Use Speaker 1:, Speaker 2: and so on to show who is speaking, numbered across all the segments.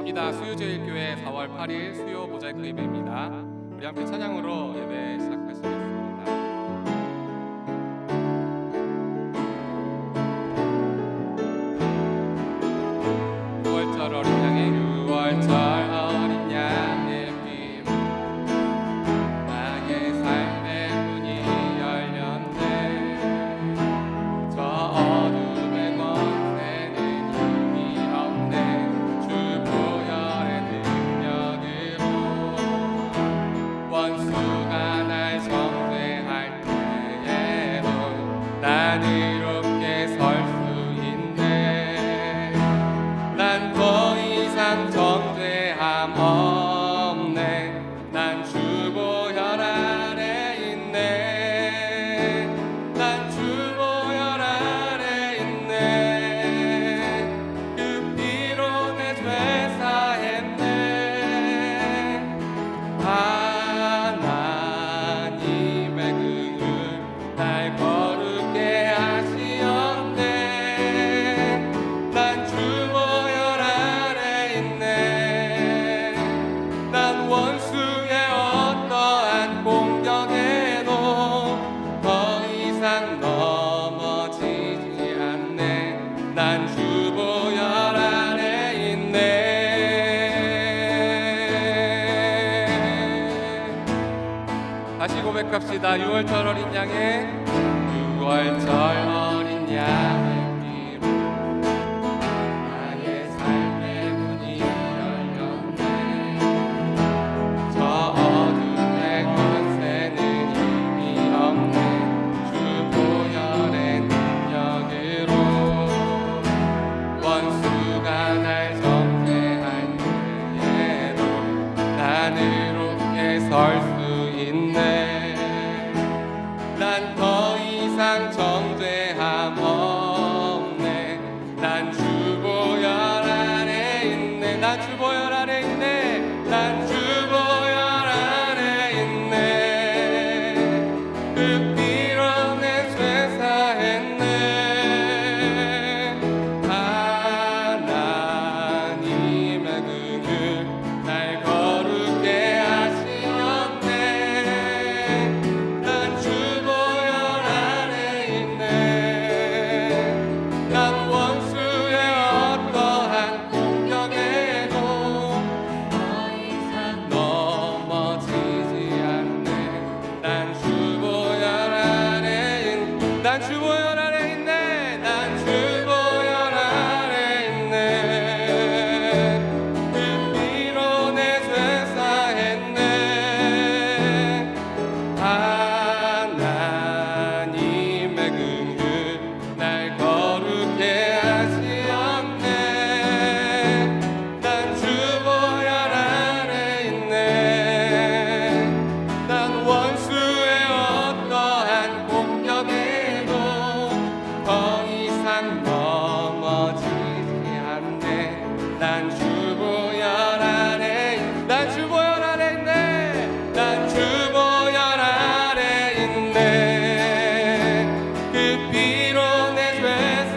Speaker 1: 반갑습니다. 수유제일교회 4월 8일 수요 모자이크 예배입니다. 우리 함께 찬양으로 예배 시작하시겠습니다. 6월절 어린 양의 6월절 어린 양의 피 나의 삶의 문이 열렸네. 저 어둠의 권세는 힘이 없네. 주 보혈의 능력으로 원수가 날 정죄할 때에도 난 이롭게 설 수 있네. 난 더 이상 정죄함 없네. 난 주 보혈 아래 있네. 난 주 보혈 아래 있네. 그 피로 내 죄 사했네. 하나님의 긍휼 날 거룩게 하시었네. 난 주 보혈 아래 있네. 난 원수의 어떠한 공격에도 더 이상 넘어지지 않네. 난 주 보혈 아래 있네. 다시 고백합시다. 6월절 어린 양의 6월절 어린 양의 피로 나의 삶의 문이 열렸네. 저 어둠의 권세는 힘이 없네. 주 보혈의 능력으로 원수가 날 정죄할 때에도 난 이롭게 설 수 있네. 난 더 이상 정죄함 없네. 난 주 보혈 아래 있네. 난 주 보혈 아래 있네. 난 주 보혈 아래 있네. 그 피로 내 죄 사했네. 하나님의 긍휼 날 거룩게 하시었네. 난 주 보혈 아래 있네. 난 원수의 어떠한 공격에도 더 이상 넘어지지 않네. 난 주 보혈 아래 있네. 난 주 보혈 아래 있네. 난 주 보혈 아래 있네. 그 피로 내 죄 사했네. 하나님의 긍휼 날 거룩게 하시었네. 난 주 보혈 아래 있네. 난 원수의 어떠한 공격에도 더 이상 넘어지지 않네. 난 주 보혈 아래 난 주 보혈 아래 있네. 난 주 보혈 아래 있네. 그 피로 내 죄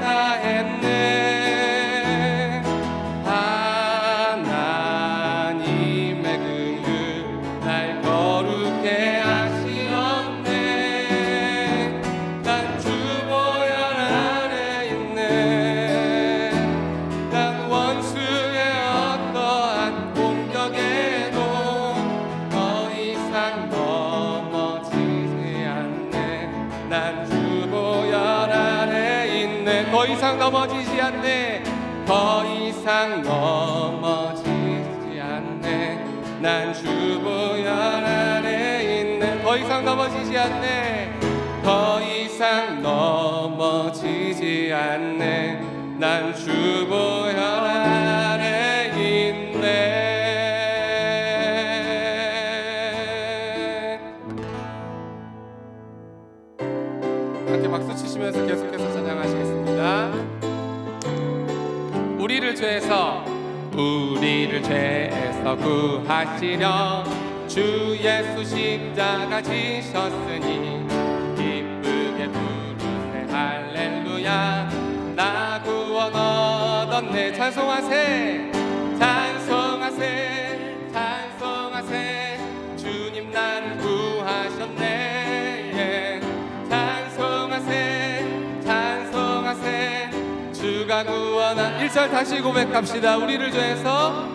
Speaker 1: 사했네. 하나님의 긍휼 날 거룩게 하시었네. 난 주 보혈 아래 있네. 난 원수의 어떠한 공격에도 더 이상 넘어지지 않네. 난 주 보혈 아래 있네. 더 이상 넘어지지 않네. 더 이상 넘어지지 않네. 난 주 보혈 아래 있네. 더 이상 넘어지지 않네. 더 이상 넘어지지 않네. 난 주 보혈 아래 있네. 함께 박수 치시면서 계속해서 찬양하시겠습니다. 우리를 죄에서 구하시려 주 예수 십자가 지셨으니 기쁘게 부르세 할렐루야. 나 구원 얻었네. 찬송하세. 찬송 주가 구원한 1절 다시 고백합시다. 우리를 죄에서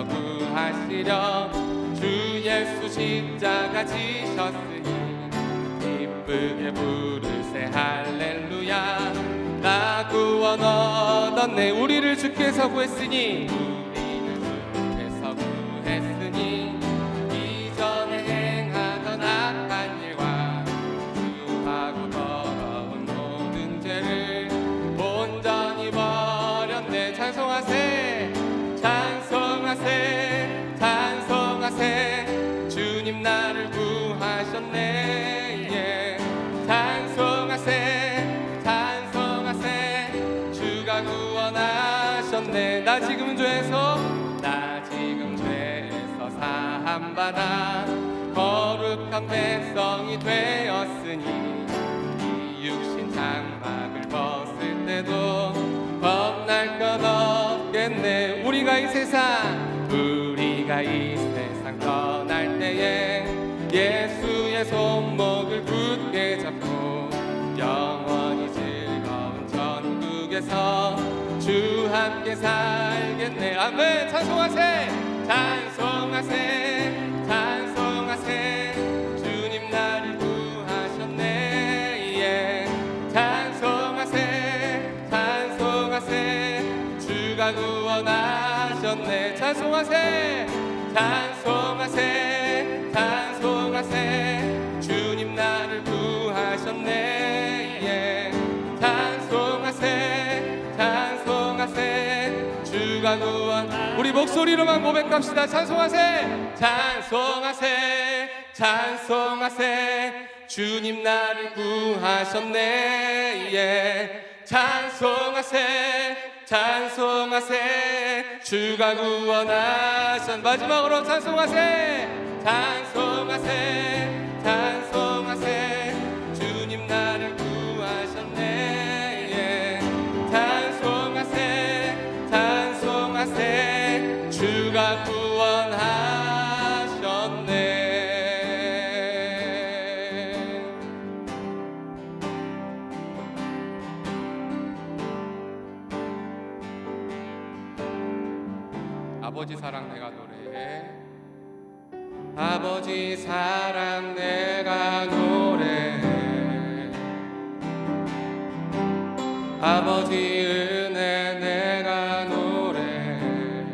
Speaker 1: 구하시려 주 예수 십자가 지셨으니 기쁘게 부르세 할렐루야. 나 구원 얻었네. 우리를 주께서 구했으니 이전에 행하던 악한 일과 주하고 더러운 모든 죄를 온전히 버렸네. 찬송하세 찬송하세 찬송하세 주님 나를 구하셨네. 예. 찬송하세 찬송하세 주가 구원하셨네. 나 지금 죄에서 사함받아 거룩한 백성이 되었으니 이 육신 장막을 벗을 때도 겁날 것 없겠네. 우리가 이 세상 떠날 때에 예수의 손목을 굳게 잡고 영원히 즐거운 천국에서 주 함께 살겠네. 아멘. 찬송하세 찬송하세 찬송하세 주님 나를 구하셨네. 예. 찬송하세 찬송하세 주가 구원하셨네. 찬송하세 찬송하세 찬송하세 주님 나를 구하셨네. 예. 찬송하세 찬송하세 주가 구원. 우리 목소리로만 고백합시다. 찬송하세 찬송하세 찬송하세 주님 나를 구하셨네. 예. 찬송하세 찬송하세 주가 구원하셨네. 마지막으로 찬송하세 찬송하세 찬송하세 주님 나를 구하셨네. 예. 찬송하세 찬송하세 주가 구원하셨네. 아버지 사랑 내가 노래해. 아버지 사랑 내가 노래해. 아버지 은혜 내가 노래해.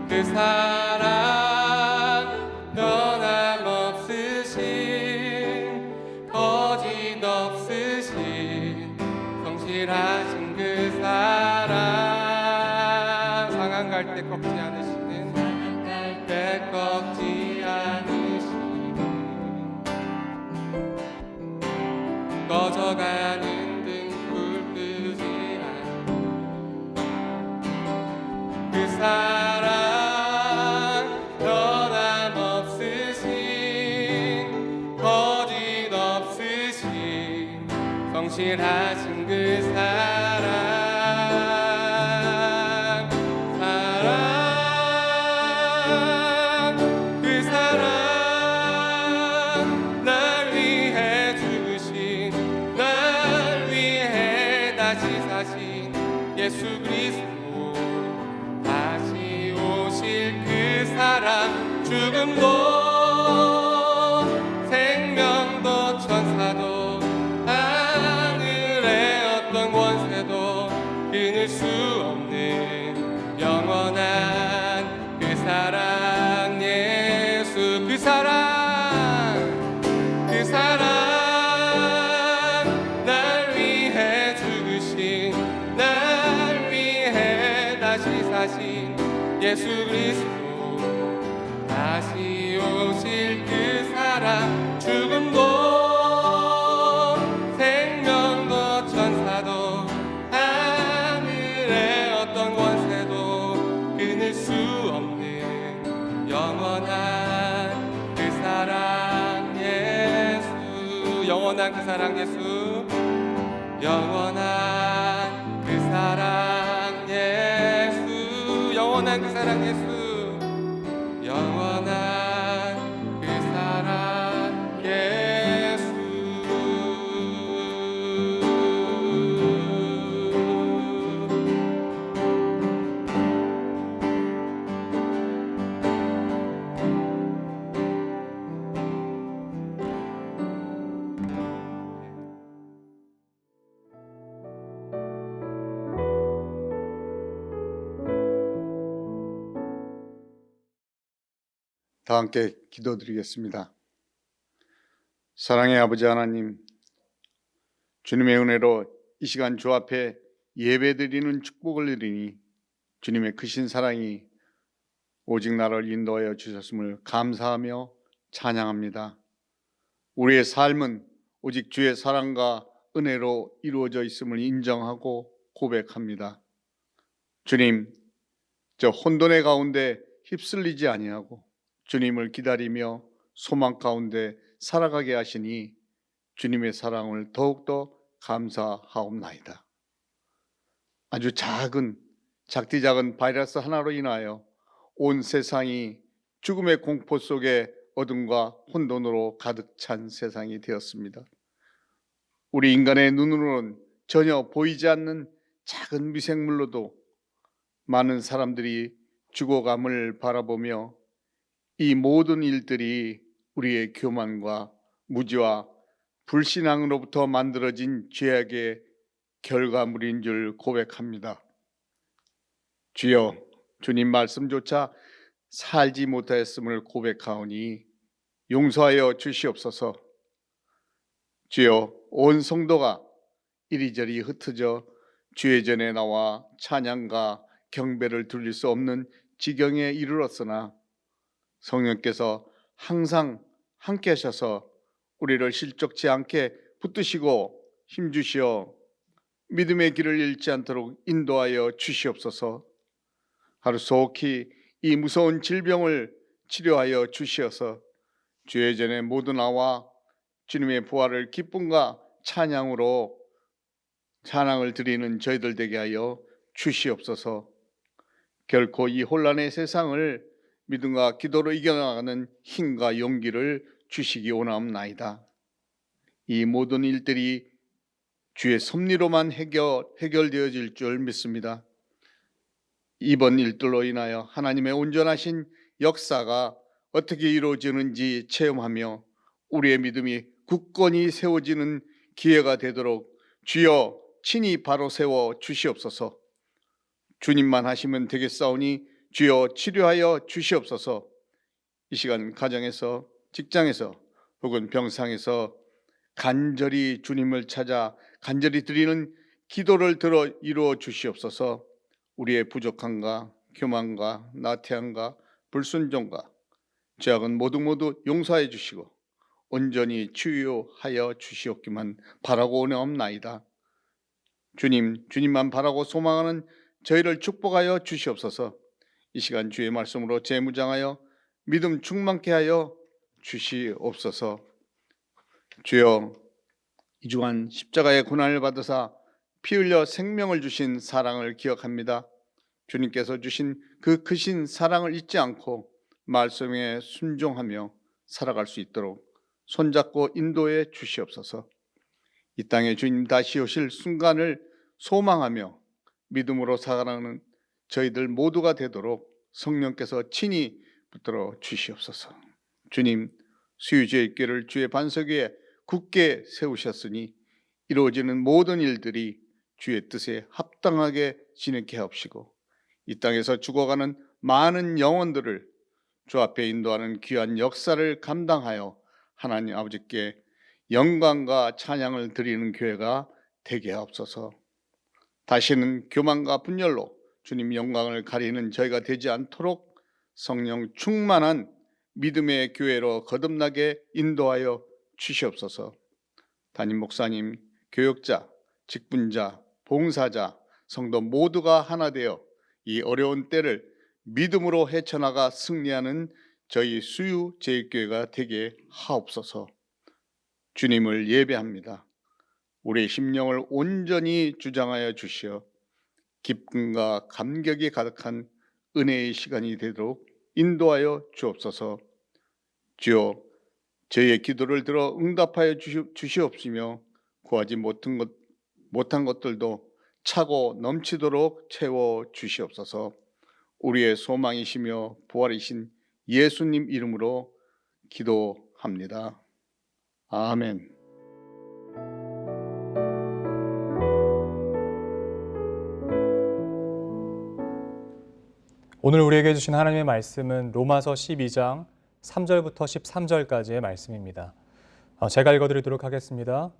Speaker 1: 그 사랑 변함없으신 거짓 없으신 성실하신 그 사랑 갈 때 꺾지 않으시는 갈 때 꺾지 않으시는 꺼져가는 등불 끄지 않는 그 사랑 변함없으신 거짓 없으신 성실하신 그 사랑 예수 그리스도 다시 오실 그 사랑 죽음도 생명도 천사도 하늘의 어떤 권세도 끊을 수 없는 영원한 그 사랑 예수 그 사랑 그 사랑 날 위해 죽으신 날 위해 다시 사신 예수 그리스도 다시 오실 그 사랑 죽음도 생명도 천사도 하늘의 어떤 권세도 끊을 수 없는 영원한 그 사랑 예수 영원한 그 사랑 예수 영원한 그 사랑 예수 영원한 그 사랑 예수 영원한 그 사랑 예수
Speaker 2: 다 함께 기도드리겠습니다. 사랑의 아버지 하나님, 주님의 은혜로 이 시간 주 앞에 예배드리는 축복을 누리니 주님의 크신 사랑이 오직 나를 인도하여 주셨음을 감사하며 찬양합니다. 우리의 삶은 오직 주의 사랑과 은혜로 이루어져 있음을 인정하고 고백합니다. 주님, 저 혼돈의 가운데 휩쓸리지 아니하고 주님을 기다리며 소망 가운데 살아가게 하시니 주님의 사랑을 더욱더 감사하옵나이다. 아주 작디 작은 바이러스 하나로 인하여 온 세상이 죽음의 공포 속에 어둠과 혼돈으로 가득 찬 세상이 되었습니다. 우리 인간의 눈으로는 전혀 보이지 않는 작은 미생물로도 많은 사람들이 죽어감을 바라보며 이 모든 일들이 우리의 교만과 무지와 불신앙으로부터 만들어진 죄악의 결과물인 줄 고백합니다. 주여, 주님 말씀조차 살지 못하였음을 고백하오니 용서하여 주시옵소서. 주여, 온 성도가 이리저리 흩어져 주의 전에 나와 찬양과 경배를 드릴 수 없는 지경에 이르렀으나 성령께서 항상 함께 하셔서 우리를 실족치 않게 붙드시고 힘주시어 믿음의 길을 잃지 않도록 인도하여 주시옵소서. 하루속히 이 무서운 질병을 치료하여 주시어서 주의 전에 모두 나와 주님의 부활을 기쁨과 찬양을 드리는 저희들 되게 하여 주시옵소서. 결코 이 혼란의 세상을 믿음과 기도로 이겨나가는 힘과 용기를 주시기 원하옵나이다. 이 모든 일들이 주의 섭리로만 해결되어질 줄 믿습니다. 이번 일들로 인하여 하나님의 온전하신 역사가 어떻게 이루어지는지 체험하며 우리의 믿음이 굳건히 세워지는 기회가 되도록 주여 친히 바로 세워 주시옵소서. 주님만 하시면 되겠사오니 주여 치료하여 주시옵소서. 이 시간 가정에서, 직장에서 혹은 병상에서 간절히 주님을 찾아 간절히 드리는 기도를 들어 이루어 주시옵소서. 우리의 부족함과 교만과 나태함과 불순종과 죄악은 모두 용서해 주시고 온전히 치유하여 주시옵기만 바라고 원하옵나이다. 주님만 바라고 소망하는 저희를 축복하여 주시옵소서. 이 시간 주의 말씀으로 재무장하여 믿음 충만케 하여 주시옵소서. 주여, 이 주간 십자가의 고난을 받으사 피 흘려 생명을 주신 사랑을 기억합니다. 주님께서 주신 그 크신 사랑을 잊지 않고 말씀에 순종하며 살아갈 수 있도록 손잡고 인도해 주시옵소서. 이 땅에 주님 다시 오실 순간을 소망하며 믿음으로 살아가는 저희들 모두가 되도록 성령께서 친히 붙들어 주시옵소서. 주님, 수유주의 길을 주의 반석 위에 굳게 세우셨으니 이루어지는 모든 일들이 주의 뜻에 합당하게 진행케 하옵시고 이 땅에서 죽어가는 많은 영혼들을 주 앞에 인도하는 귀한 역사를 감당하여 하나님 아버지께 영광과 찬양을 드리는 교회가 되게 하옵소서. 다시는 교만과 분열로 주님 영광을 가리는 저희가 되지 않도록 성령 충만한 믿음의 교회로 거듭나게 인도하여 주시옵소서. 담임 목사님, 교역자, 직분자, 봉사자, 성도 모두가 하나 되어 이 어려운 때를 믿음으로 헤쳐나가 승리하는 저희 수유 제일교회가 되게 하옵소서. 주님을 예배합니다. 우리의 심령을 온전히 주장하여 주시어 기쁨과 감격이 가득한 은혜의 시간이 되도록 인도하여 주옵소서. 주여, 저희의 기도를 들어 응답하여 주시옵시며 구하지 못한 것들도 차고 넘치도록 채워 주시옵소서. 우리의 소망이시며 부활이신 예수님 이름으로 기도합니다. 아멘.
Speaker 3: 오늘 우리에게 주신 하나님의 말씀은 로마서 12장 3절부터 13절까지의 말씀입니다. 제가 읽어드리도록 하겠습니다.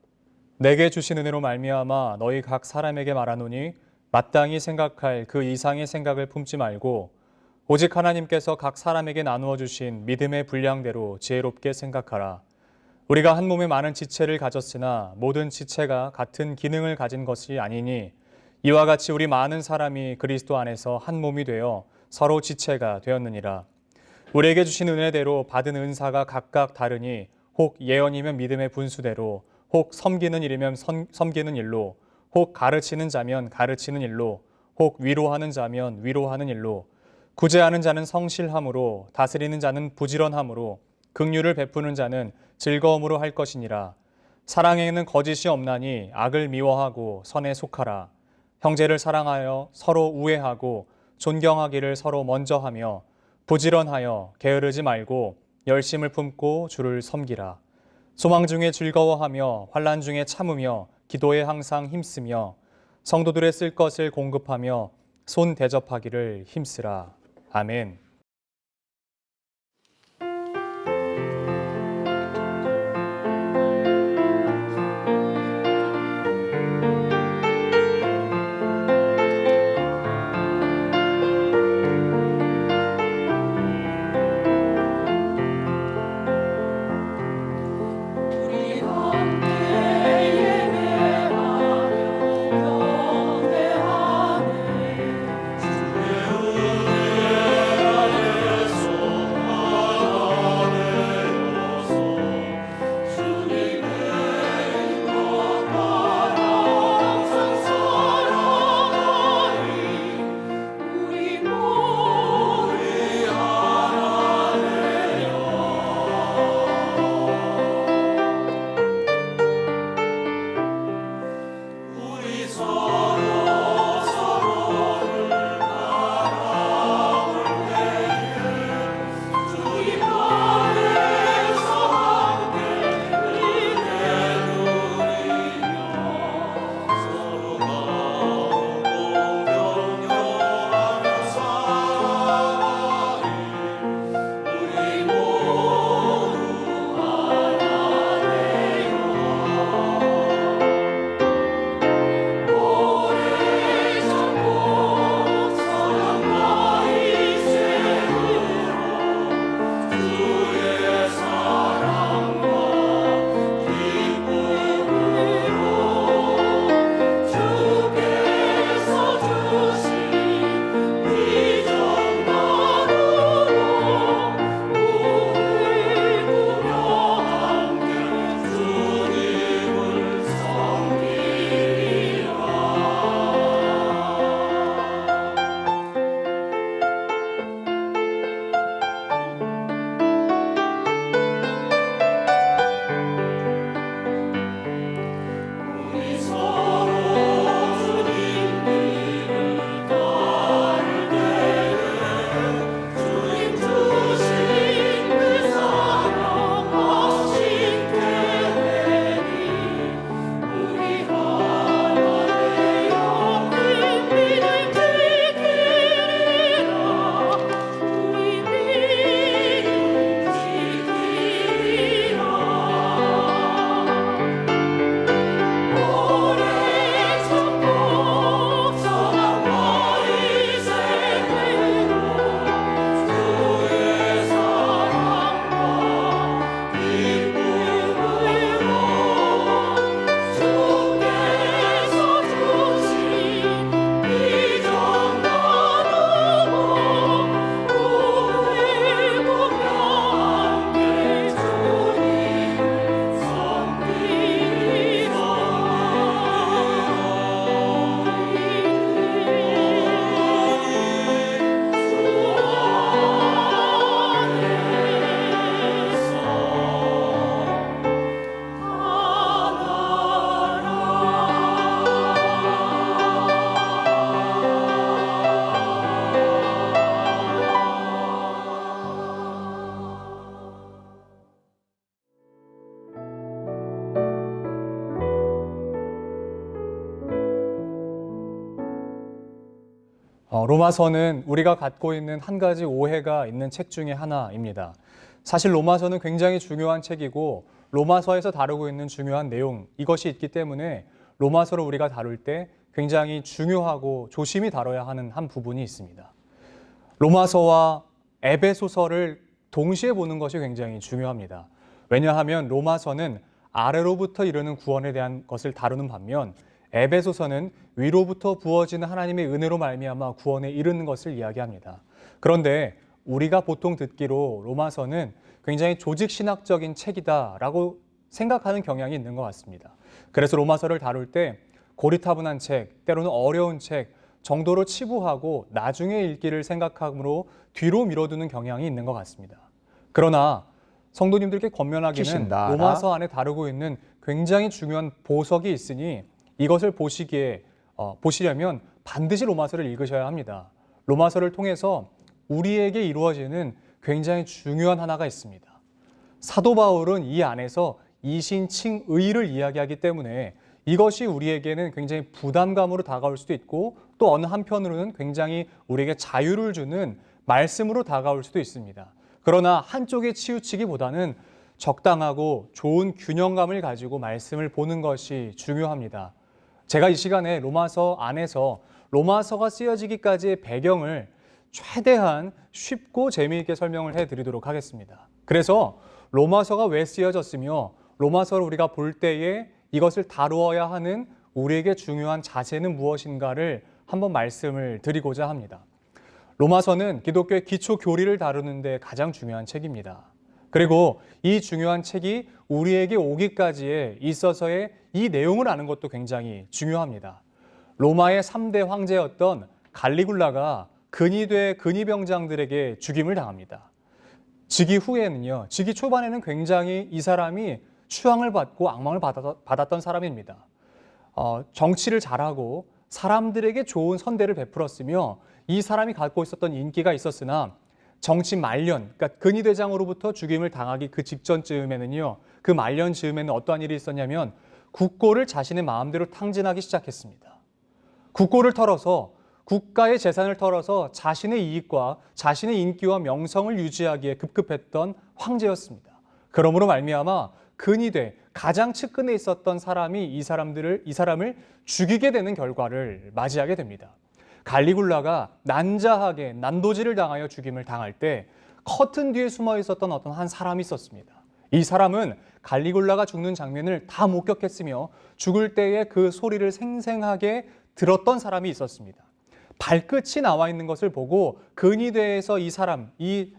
Speaker 3: 내게 주신 은혜로 말미암아 너희 각 사람에게 말하노니 마땅히 생각할 그 이상의 생각을 품지 말고 오직 하나님께서 각 사람에게 나누어 주신 믿음의 분량대로 지혜롭게 생각하라. 우리가 한 몸에 많은 지체를 가졌으나 모든 지체가 같은 기능을 가진 것이 아니니 이와 같이 우리 많은 사람이 그리스도 안에서 한 몸이 되어 서로 지체가 되었느니라. 우리에게 주신 은혜대로 받은 은사가 각각 다르니 혹 예언이면 믿음의 분수대로, 혹 섬기는 일이면 섬기는 일로, 혹 가르치는 자면 가르치는 일로, 혹 위로하는 자면 위로하는 일로, 구제하는 자는 성실함으로, 다스리는 자는 부지런함으로, 긍휼을 베푸는 자는 즐거움으로 할 것이니라. 사랑에는 거짓이 없나니 악을 미워하고 선에 속하라. 형제를 사랑하여 서로 우애하고 존경하기를 서로 먼저 하며 부지런하여 게으르지 말고 열심을 품고 주를 섬기라. 소망 중에 즐거워하며 환난 중에 참으며 기도에 항상 힘쓰며 성도들의 쓸 것을 공급하며 손 대접하기를 힘쓰라. 아멘. 로마서는 우리가 갖고 있는 한 가지 오해가 있는 책 중에 하나입니다. 사실 로마서는 굉장히 중요한 책이고 로마서에서 다루고 있는 중요한 내용 이것이 있기 때문에 로마서를 우리가 다룰 때 굉장히 중요하고 조심히 다뤄야 하는 한 부분이 있습니다. 로마서와 에베소서를 동시에 보는 것이 굉장히 중요합니다. 왜냐하면 로마서는 아래로부터 이르는 구원에 대한 것을 다루는 반면 에베소서는 위로부터 부어지는 하나님의 은혜로 말미암아 구원에 이르는 것을 이야기합니다. 그런데 우리가 보통 듣기로 로마서는 굉장히 조직신학적인 책이다라고 생각하는 경향이 있는 것 같습니다. 그래서 로마서를 다룰 때 고리타분한 책, 때로는 어려운 책 정도로 치부하고 나중에 읽기를 생각하므로 뒤로 미뤄두는 경향이 있는 것 같습니다. 그러나 성도님들께 권면하기는 로마서 안에 다루고 있는 굉장히 중요한 보석이 있으니 이것을 보시려면 반드시 로마서를 읽으셔야 합니다. 로마서를 통해서 우리에게 이루어지는 굉장히 중요한 하나가 있습니다. 사도 바울은 이 안에서 이신칭의를 이야기하기 때문에 이것이 우리에게는 굉장히 부담감으로 다가올 수도 있고 또 어느 한편으로는 굉장히 우리에게 자유를 주는 말씀으로 다가올 수도 있습니다. 그러나 한쪽에 치우치기보다는 적당하고 좋은 균형감을 가지고 말씀을 보는 것이 중요합니다. 제가 이 시간에 로마서 안에서 로마서가 쓰여지기까지의 배경을 최대한 쉽고 재미있게 설명을 해드리도록 하겠습니다. 그래서 로마서가 왜 쓰여졌으며 로마서를 우리가 볼 때에 이것을 다루어야 하는 우리에게 중요한 자세는 무엇인가를 한번 말씀을 드리고자 합니다. 로마서는 기독교의 기초 교리를 다루는 데 가장 중요한 책입니다. 그리고 이 중요한 책이 우리에게 오기까지에 있어서의 이 내용을 아는 것도 굉장히 중요합니다. 로마의 3대 황제였던 갈리굴라가 근위대 근위병장들에게 죽임을 당합니다. 즉위 후에는요, 즉위 초반에는 굉장히 이 사람이 추앙을 받고 악망을 받았던 사람입니다. 정치를 잘하고 사람들에게 좋은 선대를 베풀었으며 이 사람이 갖고 있었던 인기가 있었으나 정치 말년, 그러니까 근위대장으로부터 죽임을 당하기 그 직전쯤에는요, 그 말년 즈음에는 어떠한 일이 있었냐면 국고를 자신의 마음대로 탕진하기 시작했습니다. 국고를 털어서 국가의 재산을 털어서 자신의 이익과 자신의 인기와 명성을 유지하기에 급급했던 황제였습니다. 그러므로 말미암아 근위대 가장 측근에 있었던 사람이 이 사람을 죽이게 되는 결과를 맞이하게 됩니다. 갈리굴라가 난자하게 난도질을 당하여 죽임을 당할 때 커튼 뒤에 숨어 있었던 어떤 한 사람이 있었습니다. 이 사람은 갈리굴라가 죽는 장면을 다 목격했으며 죽을 때의 그 소리를 생생하게 들었던 사람이 있었습니다. 발끝이 나와 있는 것을 보고 근위대에서 이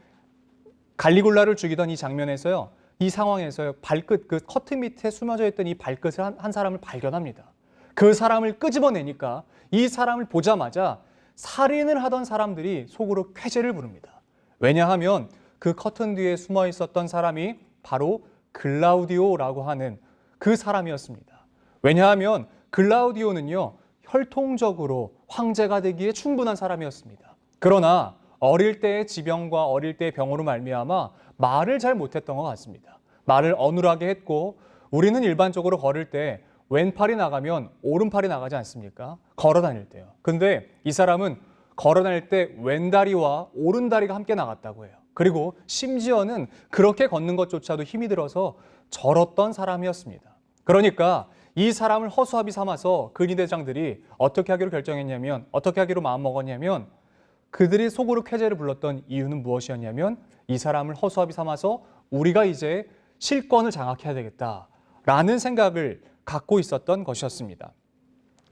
Speaker 3: 갈리굴라를 죽이던 이 장면에서요, 이 상황에서요, 발끝, 그 커튼 밑에 숨어져 있던 이 발끝을 한 사람을 발견합니다. 그 사람을 끄집어내니까 이 사람을 보자마자 살인을 하던 사람들이 속으로 쾌재를 부릅니다. 왜냐하면 그 커튼 뒤에 숨어 있었던 사람이 바로 글라우디오라고 하는 그 사람이었습니다. 왜냐하면 글라우디오는요, 혈통적으로 황제가 되기에 충분한 사람이었습니다. 그러나 어릴 때의 지병과 어릴 때의 병으로 말미암아 말을 잘 못했던 것 같습니다. 말을 어눌하게 했고 우리는 일반적으로 걸을 때 왼팔이 나가면 오른팔이 나가지 않습니까? 걸어 다닐 때요. 근데 이 사람은 걸어 다닐 때 왼다리와 오른다리가 함께 나갔다고 해요. 그리고 심지어는 그렇게 걷는 것조차도 힘이 들어서 절었던 사람이었습니다. 그러니까 이 사람을 허수아비 삼아서 근위대장들이 어떻게 하기로 마음먹었냐면 그들이 속으로 쾌재를 불렀던 이유는 무엇이었냐면 이 사람을 허수아비 삼아서 우리가 이제 실권을 장악해야 되겠다라는 생각을 갖고 있었던 것이었습니다.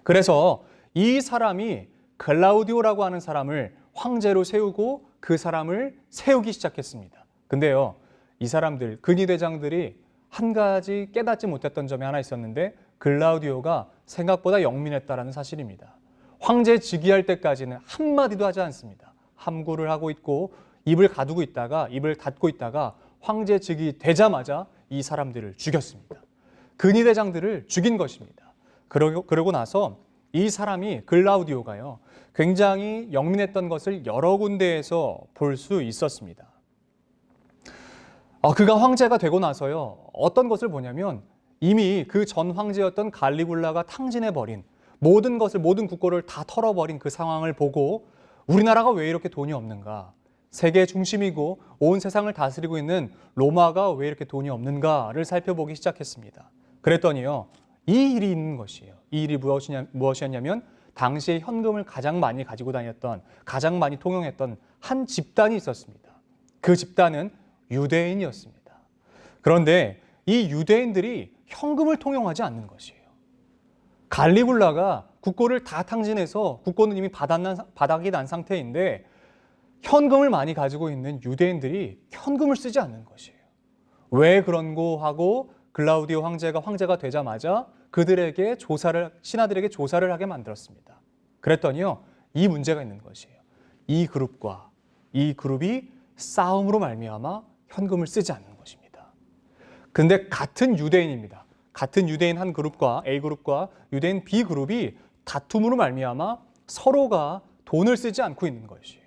Speaker 3: 그래서 이 사람이 글라우디오라고 하는 사람을 황제로 세우고 그 사람을 세우기 시작했습니다. 근데요, 이 사람들, 근위대장들이 한 가지 깨닫지 못했던 점이 하나 있었는데 글라우디오가 생각보다 영민했다라는 사실입니다. 황제 즉위할 때까지는 한마디도 하지 않습니다. 함구를 하고 있고 입을 닫고 있다가 황제 즉위 되자마자 이 사람들을 죽였습니다. 근위대장들을 죽인 것입니다. 그러고 나서 이 사람이 글라우디오가요, 굉장히 영민했던 것을 여러 군데에서 볼 수 있었습니다. 그가 황제가 되고 나서요, 어떤 것을 보냐면 이미 그 전 황제였던 갈리굴라가 탕진해버린 모든 국고를 다 털어버린 그 상황을 보고 우리나라가 왜 이렇게 돈이 없는가? 세계 중심이고 온 세상을 다스리고 있는 로마가 왜 이렇게 돈이 없는가를 살펴보기 시작했습니다. 그랬더니요, 이 일이 있는 것이에요. 이 일이 무엇이었냐면 당시에 현금을 가장 많이 가지고 다녔던, 가장 많이 통용했던 한 집단이 있었습니다. 그 집단은 유대인이었습니다. 그런데 이 유대인들이 현금을 통용하지 않는 것이에요. 갈리굴라가 국고를 다 탕진해서 국고는 이미 바닥이 난 상태인데 현금을 많이 가지고 있는 유대인들이 현금을 쓰지 않는 것이에요. 왜 그런고 하고 글라우디오 황제가 되자마자 그들에게 신하들에게 조사를 하게 만들었습니다. 그랬더니요, 이 문제가 있는 것이에요. 이 그룹이 싸움으로 말미암아 현금을 쓰지 않는 것입니다. 근데 같은 유대인입니다. 같은 유대인 한 그룹과 A그룹과 유대인 B그룹이 다툼으로 말미암아 서로가 돈을 쓰지 않고 있는 것이에요.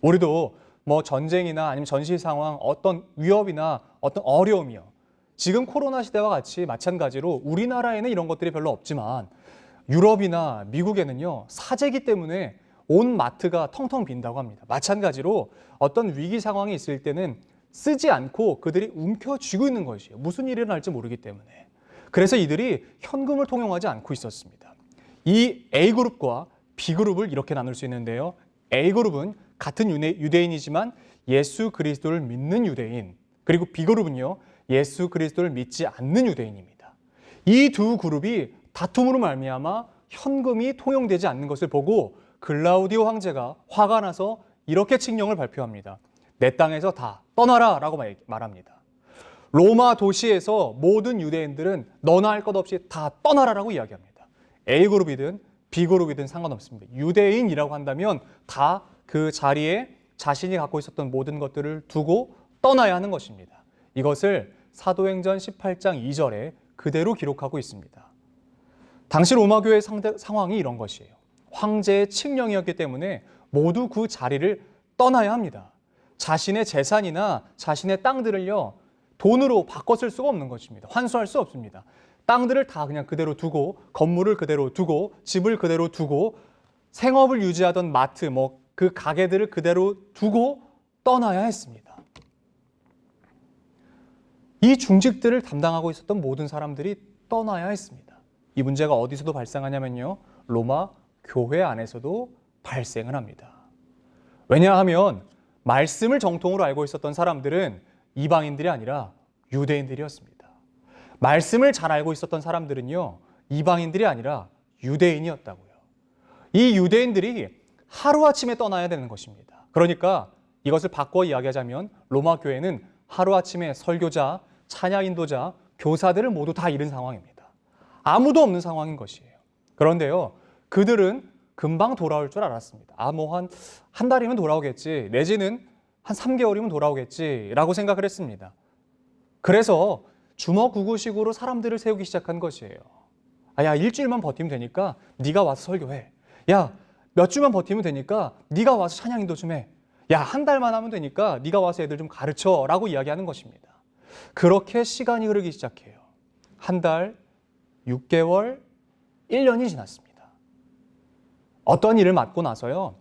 Speaker 3: 우리도 뭐 전쟁이나 아니면 전시 상황, 어떤 위협이나 어떤 어려움이요, 지금 코로나 시대와 같이 마찬가지로 우리나라에는 이런 것들이 별로 없지만 유럽이나 미국에는요, 사재기 때문에 온 마트가 텅텅 빈다고 합니다. 마찬가지로 어떤 위기 상황이 있을 때는 쓰지 않고 그들이 움켜쥐고 있는 것이에요. 무슨 일이 일어날지 모르기 때문에. 그래서 이들이 현금을 통용하지 않고 있었습니다. 이 A그룹과 B그룹을 이렇게 나눌 수 있는데요, A그룹은 같은 유대인이지만 예수 그리스도를 믿는 유대인, 그리고 B그룹은요, 예수 그리스도를 믿지 않는 유대인입니다. 이 두 그룹이 다툼으로 말미암아 현금이 통용되지 않는 것을 보고 글라우디오 황제가 화가 나서 이렇게 칙령을 발표합니다. 내 땅에서 다 떠나라 라고 말합니다. 로마 도시에서 모든 유대인들은 너나 할 것 없이 다 떠나라라고 이야기합니다. A그룹이든 B그룹이든 상관없습니다. 유대인이라고 한다면 다 그 자리에 자신이 갖고 있었던 모든 것들을 두고 떠나야 하는 것입니다. 이것을 사도행전 18장 2절에 그대로 기록하고 있습니다. 당시 로마 교회의 상황이 이런 것이에요. 황제의 칙령이었기 때문에 모두 그 자리를 떠나야 합니다. 자신의 재산이나 자신의 땅들을요, 돈으로 바꿔 쓸 수가 없는 것입니다. 환수할 수 없습니다. 땅들을 다 그냥 그대로 두고, 건물을 그대로 두고, 집을 그대로 두고, 생업을 유지하던 마트, 그 가게들을 그대로 두고 떠나야 했습니다. 이 중직들을 담당하고 있었던 모든 사람들이 떠나야 했습니다. 이 문제가 어디서도 발생하냐면요, 로마 교회 안에서도 발생을 합니다. 왜냐하면 말씀을 정통으로 알고 있었던 사람들은 이방인들이 아니라 유대인들이었습니다. 말씀을 잘 알고 있었던 사람들은요, 이방인들이 아니라 유대인이었다고요. 이 유대인들이 하루아침에 떠나야 되는 것입니다. 그러니까 이것을 바꿔 이야기하자면 로마 교회는 하루아침에 설교자, 찬양 인도자, 교사들을 모두 다 잃은 상황입니다. 아무도 없는 상황인 것이에요. 그런데요, 그들은 금방 돌아올 줄 알았습니다. 한 달이면 돌아오겠지, 내지는 한 3개월이면 돌아오겠지라고 생각을 했습니다. 그래서 주먹구구식으로 사람들을 세우기 시작한 것이에요. 야, 일주일만 버티면 되니까 네가 와서 설교해. 야, 몇 주만 버티면 되니까 네가 와서 찬양 인도 좀 해. 야, 한 달만 하면 되니까 네가 와서 애들 좀 가르쳐 라고 이야기하는 것입니다. 그렇게 시간이 흐르기 시작해요. 한 달, 6개월, 1년이 지났습니다. 어떤 일을 맡고 나서요,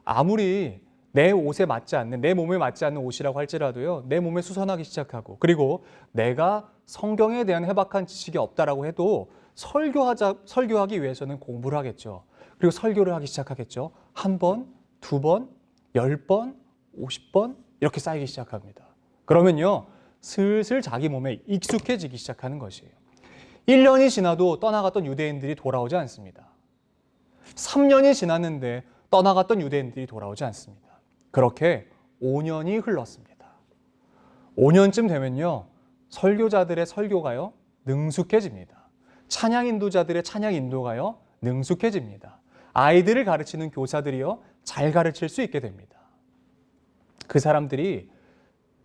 Speaker 3: 아무리 내 옷에 맞지 않는, 내 몸에 맞지 않는 옷이라고 할지라도요, 내 몸에 수선하기 시작하고, 그리고 내가 성경에 대한 해박한 지식이 없다라고 해도 설교하기 위해서는 공부를 하겠죠. 그리고 설교를 하기 시작하겠죠. 1번, 2번, 10번, 50번 이렇게 쌓이기 시작합니다. 그러면요, 슬슬 자기 몸에 익숙해지기 시작하는 것이에요. 1년이 지나도 떠나갔던 유대인들이 돌아오지 않습니다. 3년이 지났는데 떠나갔던 유대인들이 돌아오지 않습니다. 그렇게 5년이 흘렀습니다. 5년쯤 되면요, 설교자들의 설교가요, 능숙해집니다. 찬양 인도자들의 찬양 인도가요, 능숙해집니다. 아이들을 가르치는 교사들이요, 잘 가르칠 수 있게 됩니다. 그 사람들이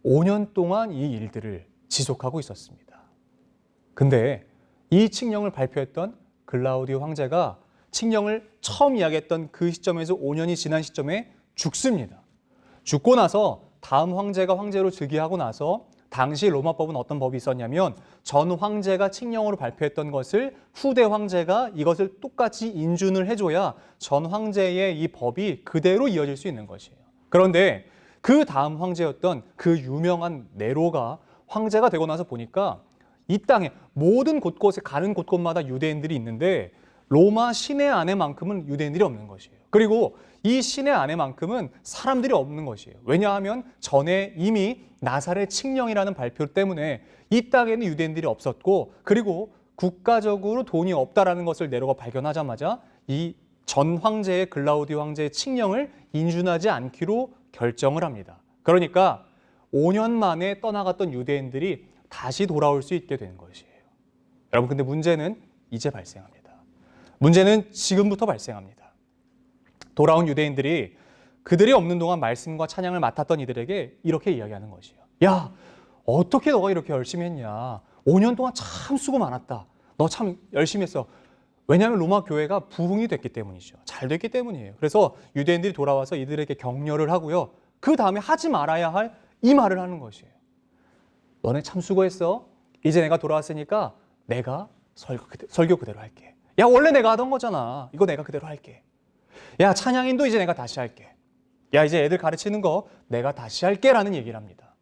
Speaker 3: 5년 동안 이 일들을 지속하고 있었습니다. 근데 이 칙령을 발표했던 글라우디오 황제가 칙령을 처음 이야기했던 그 시점에서 5년이 지난 시점에 죽습니다. 죽고 나서 다음 황제가 황제로 즉위하고 나서 당시 로마법은 어떤 법이 있었냐면 전 황제가 칙령으로 발표했던 것을 후대 황제가 이것을 똑같이 인준을 해줘야 전 황제의 이 법이 그대로 이어질 수 있는 것이에요. 그런데 그 다음 황제였던 그 유명한 네로가 황제가 되고 나서 보니까 이 땅에 모든 곳곳에 가는 곳곳마다 유대인들이 있는데 로마 시내 안에만큼은 유대인들이 없는 것이에요. 그리고 이 시내 안에만큼은 사람들이 없는 것이에요. 왜냐하면 전에 이미 나사렛 칙령이라는 발표 때문에 이 땅에는 유대인들이 없었고, 그리고 국가적으로 돈이 없다라는 것을 네로가 발견하자마자 이 전 황제의 글라우디오 황제의 칙령을 인준하지 않기로 결정을 합니다. 그러니까 5년 만에 떠나갔던 유대인들이 다시 돌아올 수 있게 되는 것이에요. 여러분, 근데 문제는 이제 발생합니다. 문제는 지금부터 발생합니다. 돌아온 유대인들이 그들이 없는 동안 말씀과 찬양을 맡았던 이들에게 이렇게 이야기하는 것이에요. 야, 어떻게 너가 이렇게 열심히 했냐? 5년 동안 참 수고 많았다. 너 참 열심히 했어. 왜냐하면 로마 교회가 부흥이 됐기 때문이죠. 잘 됐기 때문이에요. 그래서 유대인들이 돌아와서 이들에게 격려를 하고요. 그 다음에 하지 말아야 할 이 말을 하는 것이에요. 너네 참 수고했어. 이제 내가 돌아왔으니까 내가 설교 그대로 할게. 야, 원래 내가 하던 거잖아. 이거 내가 그대로 할게. 야, 찬양인도 이제 내가 다시 할게. 야, 이제 애들 가르치는 거 내가 다시 할게 라는 얘기를 합니다.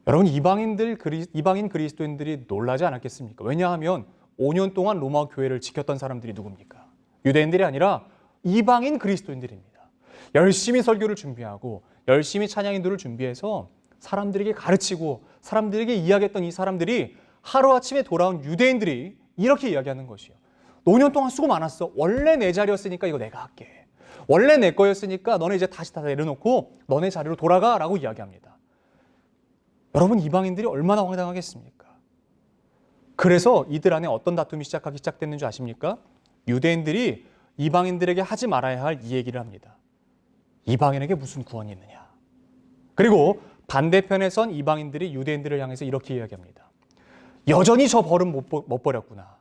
Speaker 3: 여러분, 이방인 그리스도인들이 놀라지 않았겠습니까? 왜냐하면 5년 동안 로마 교회를 지켰던 사람들이 누굽니까? 유대인들이 아니라 이방인 그리스도인들입니다. 열심히 설교를 준비하고 열심히 찬양인들을 준비해서 사람들에게 가르치고 사람들에게 이야기했던 이 사람들이 하루아침에 돌아온 유대인들이 이렇게 이야기하는 것이에요. 5년 동안 수고 많았어. 원래 내 자리였으니까 이거 내가 할게. 원래 내 거였으니까 너네 이제 다시 다 내려놓고 너네 자리로 돌아가 라고 이야기합니다. 여러분, 이방인들이 얼마나 황당하겠습니까? 그래서 이들 안에 어떤 다툼이 시작됐는 줄 아십니까? 유대인들이 이방인들에게 하지 말아야 할 이 얘기를 합니다. 이방인에게 무슨 구원이 있느냐? 그리고 반대편에 선 이방인들이 유대인들을 향해서 이렇게 이야기합니다. 여전히 저 버릇 못 버렸구나.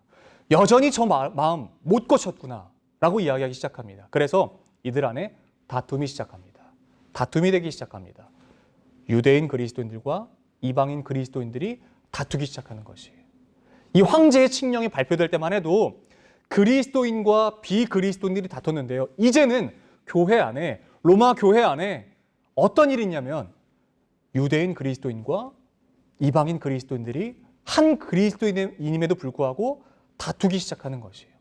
Speaker 3: 여전히 저 마음 못 고쳤구나 라고 이야기하기 시작합니다. 그래서 이들 안에 다툼이 시작합니다. 다툼이 되기 시작합니다. 유대인 그리스도인들과 이방인 그리스도인들이 다투기 시작하는 것이에요. 이 황제의 칙령이 발표될 때만 해도 그리스도인과 비그리스도인들이 다퉜는데요. 이제는 교회 안에, 로마 교회 안에 어떤 일이 있냐면 유대인 그리스도인과 이방인 그리스도인들이 한 그리스도인임에도 불구하고 다투기 시작하는 것이에요.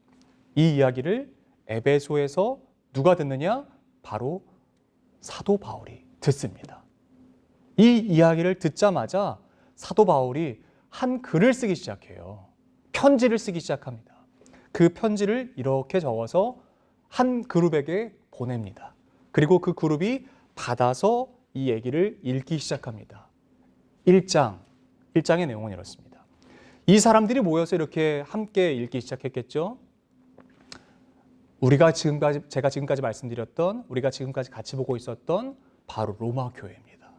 Speaker 3: 이 이야기를 에베소에서 누가 듣느냐? 바로 사도 바울이 듣습니다. 이 이야기를 듣자마자 사도 바울이 한 글을 쓰기 시작해요. 편지를 쓰기 시작합니다. 그 편지를 이렇게 적어서 한 그룹에게 보냅니다. 그리고 그 그룹이 받아서 이 얘기를 읽기 시작합니다. 1장의 내용은 이렇습니다. 이 사람들이 모여서 이렇게 함께 읽기 시작했겠죠. 제가 지금까지 말씀드렸던, 우리가 지금까지 같이 보고 있었던 바로 로마 교회입니다.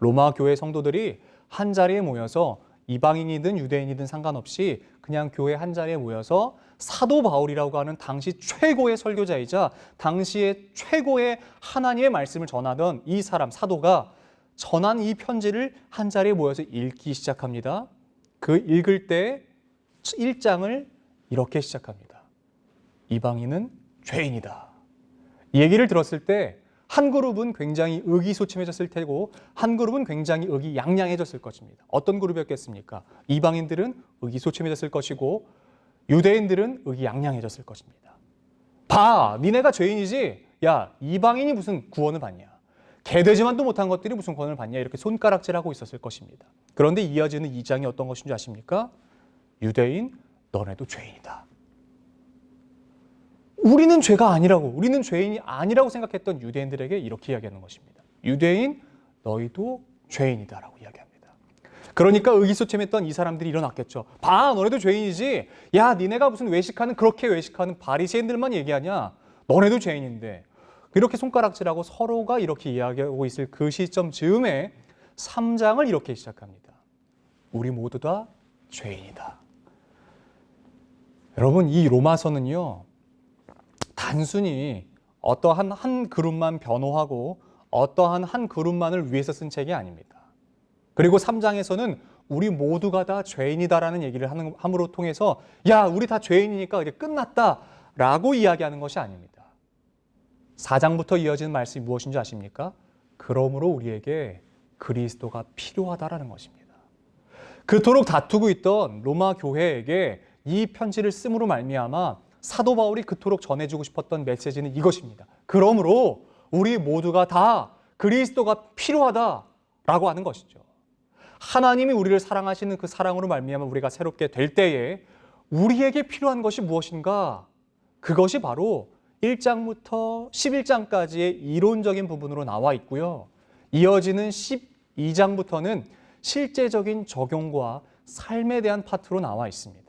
Speaker 3: 로마 교회 성도들이 한 자리에 모여서 이방인이든 유대인이든 상관없이 그냥 교회 한 자리에 모여서 사도 바울이라고 하는 당시 최고의 설교자이자 당시의 최고의 하나님의 말씀을 전하던 이 사람 사도가 전한 이 편지를 한 자리에 모여서 읽기 시작합니다. 그 읽을 때 1장을 이렇게 시작합니다. 이방인은 죄인이다. 이 얘기를 들었을 때 한 그룹은 굉장히 의기소침해졌을 테고 한 그룹은 굉장히 의기양양해졌을 것입니다. 어떤 그룹이었겠습니까? 이방인들은 의기소침해졌을 것이고 유대인들은 의기양양해졌을 것입니다. 봐, 니네가 죄인이지? 야, 이방인이 무슨 구원을 받냐? 개되지만도 못한 것들이 무슨 구원을 받냐? 이렇게 손가락질하고 있었을 것입니다. 그런데 이어지는 2장이 어떤 것인 줄 아십니까? 유대인, 너네도 죄인이다. 우리는 죄가 아니라고, 우리는 죄인이 아니라고 생각했던 유대인들에게 이렇게 이야기하는 것입니다. 유대인, 너희도 죄인이다라고 이야기합니다. 그러니까 의기소침했던 이 사람들이 일어났겠죠. 봐, 너네도 죄인이지? 야, 니네가 무슨 그렇게 외식하는 바리새인들만 얘기하냐? 너네도 죄인인데. 이렇게 손가락질하고 서로가 이렇게 이야기하고 있을 그 시점 즈음에 3장을 이렇게 시작합니다. 우리 모두 다 죄인이다. 여러분, 이 로마서는요, 단순히 어떠한 한 그룹만 변호하고 어떠한 한 그룹만을 위해서 쓴 책이 아닙니다. 그리고 3장에서는 우리 모두가 다 죄인이다라는 얘기를 함으로 통해서 야, 우리 다 죄인이니까 이제 끝났다라고 이야기하는 것이 아닙니다. 4장부터 이어지는 말씀이 무엇인지 아십니까? 그러므로 우리에게 그리스도가 필요하다라는 것입니다. 그토록 다투고 있던 로마 교회에게 이 편지를 씀으로 말미암아 사도 바울이 그토록 전해주고 싶었던 메시지는 이것입니다. 그러므로 우리 모두가 다 그리스도가 필요하다라고 하는 것이죠. 하나님이 우리를 사랑하시는 그 사랑으로 말미암아 우리가 새롭게 될 때에 우리에게 필요한 것이 무엇인가? 그것이 바로 1장부터 11장까지의 이론적인 부분으로 나와 있고요. 이어지는 12장부터는 실제적인 적용과 삶에 대한 파트로 나와 있습니다.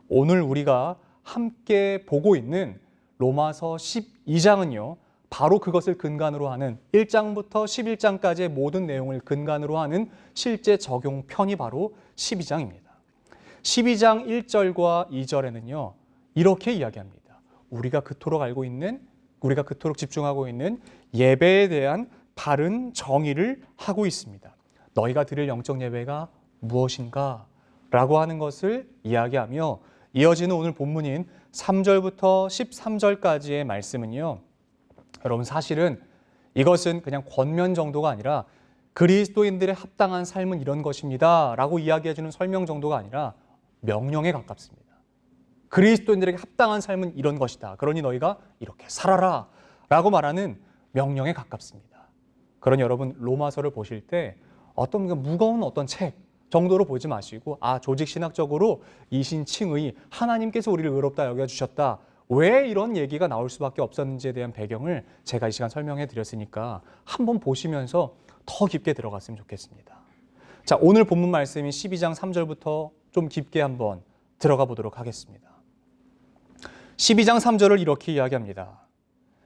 Speaker 3: 오늘 우리가 함께 보고 있는 로마서 12장은요. 바로 그것을 근간으로 하는 1장부터 11장까지의 모든 내용을 근간으로 하는 실제 적용편이 바로 12장입니다. 12장 1절과 2절에는요. 이렇게 이야기합니다. 우리가 그토록 알고 있는, 우리가 그토록 집중하고 있는 예배에 대한 바른 정의를 하고 있습니다. 너희가 드릴 영적 예배가 무엇인가? 라고 하는 것을 이야기하며 이어지는 오늘 본문인 3절부터 13절까지의 말씀은요. 여러분 사실은 이것은 그냥 권면 정도가 아니라 그리스도인들의 합당한 삶은 이런 것입니다. 라고 이야기해 주는 설명 정도가 아니라 명령에 가깝습니다. 그리스도인들에게 합당한 삶은 이런 것이다. 그러니 너희가 이렇게 살아라. 라고 말하는 명령에 가깝습니다. 그러니 여러분 로마서를 보실 때 어떤 무거운 어떤 책 정도로 보지 마시고 조직신학적으로 이신칭의 하나님께서 우리를 의롭다 여겨주셨다. 왜 이런 얘기가 나올 수밖에 없었는지에 대한 배경을 제가 이 시간 설명해 드렸으니까 한번 보시면서 더 깊게 들어갔으면 좋겠습니다. 자, 오늘 본문 말씀인 12장 3절부터 좀 깊게 한번 들어가 보도록 하겠습니다. 12장 3절을 이렇게 이야기합니다.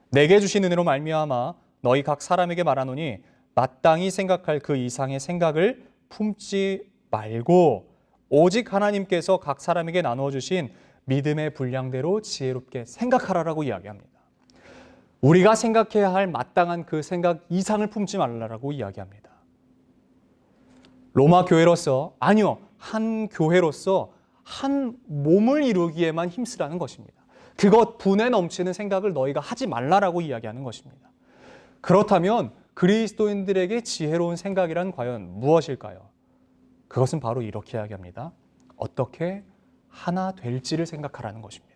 Speaker 3: 내게 주신 은혜로 말미암아 너희 각 사람에게 말하노니 마땅히 생각할 그 이상의 생각을 품지 말고 오직 하나님께서 각 사람에게 나누어 주신 믿음의 분량대로 지혜롭게 생각하라라고 이야기합니다. 우리가 생각해야 할 마땅한 그 생각 이상을 품지 말라라고 이야기합니다. 로마 교회로서 한 교회로서 한 몸을 이루기에만 힘쓰라는 것입니다. 그것 분에 넘치는 생각을 너희가 하지 말라라고 이야기하는 것입니다. 그렇다면 그리스도인들에게 지혜로운 생각이란 과연 무엇일까요? 그것은 바로 이렇게 이야기합니다. 어떻게 하나 될지를 생각하라는 것입니다.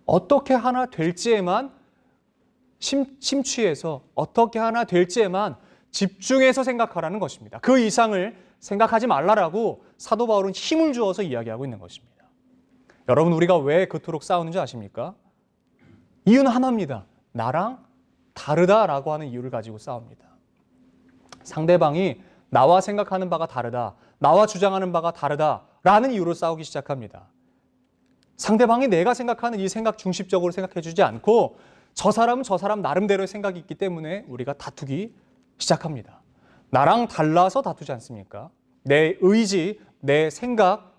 Speaker 3: 어떻게 하나 될지에만 심취해서 어떻게 하나 될지에만 집중해서 생각하라는 것입니다. 그 이상을 생각하지 말라라고 사도 바울은 힘을 주어서 이야기하고 있는 것입니다. 여러분 우리가 왜 그토록 싸우는지 아십니까? 이유는 하나입니다. 나랑 다르다라고 하는 이유를 가지고 싸웁니다. 상대방이 나와 생각하는 바가 다르다, 나와 주장하는 바가 다르다라는 이유로 싸우기 시작합니다. 상대방이 내가 생각하는 이 생각 중심적으로 생각해 주지 않고 저 사람은 저 사람 나름대로의 생각이 있기 때문에 우리가 다투기 시작합니다. 나랑 달라서 다투지 않습니까? 내 의지, 내 생각,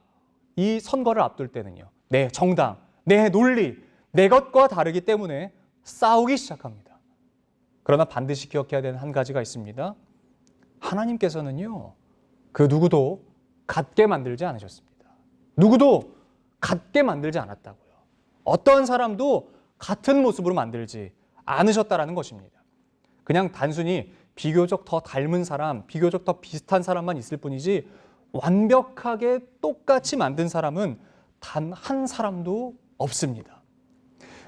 Speaker 3: 이 선거를 앞둘 때는요. 내 정당, 내 논리, 내 것과 다르기 때문에 싸우기 시작합니다. 그러나 반드시 기억해야 되는 한 가지가 있습니다. 하나님께서는요. 그 누구도 같게 만들지 않으셨습니다. 누구도 같게 만들지 않았다고요. 어떤 사람도 같은 모습으로 만들지 않으셨다라는 것입니다. 그냥 단순히 비교적 더 닮은 사람, 비교적 더 비슷한 사람만 있을 뿐이지 완벽하게 똑같이 만든 사람은 단 한 사람도 없습니다.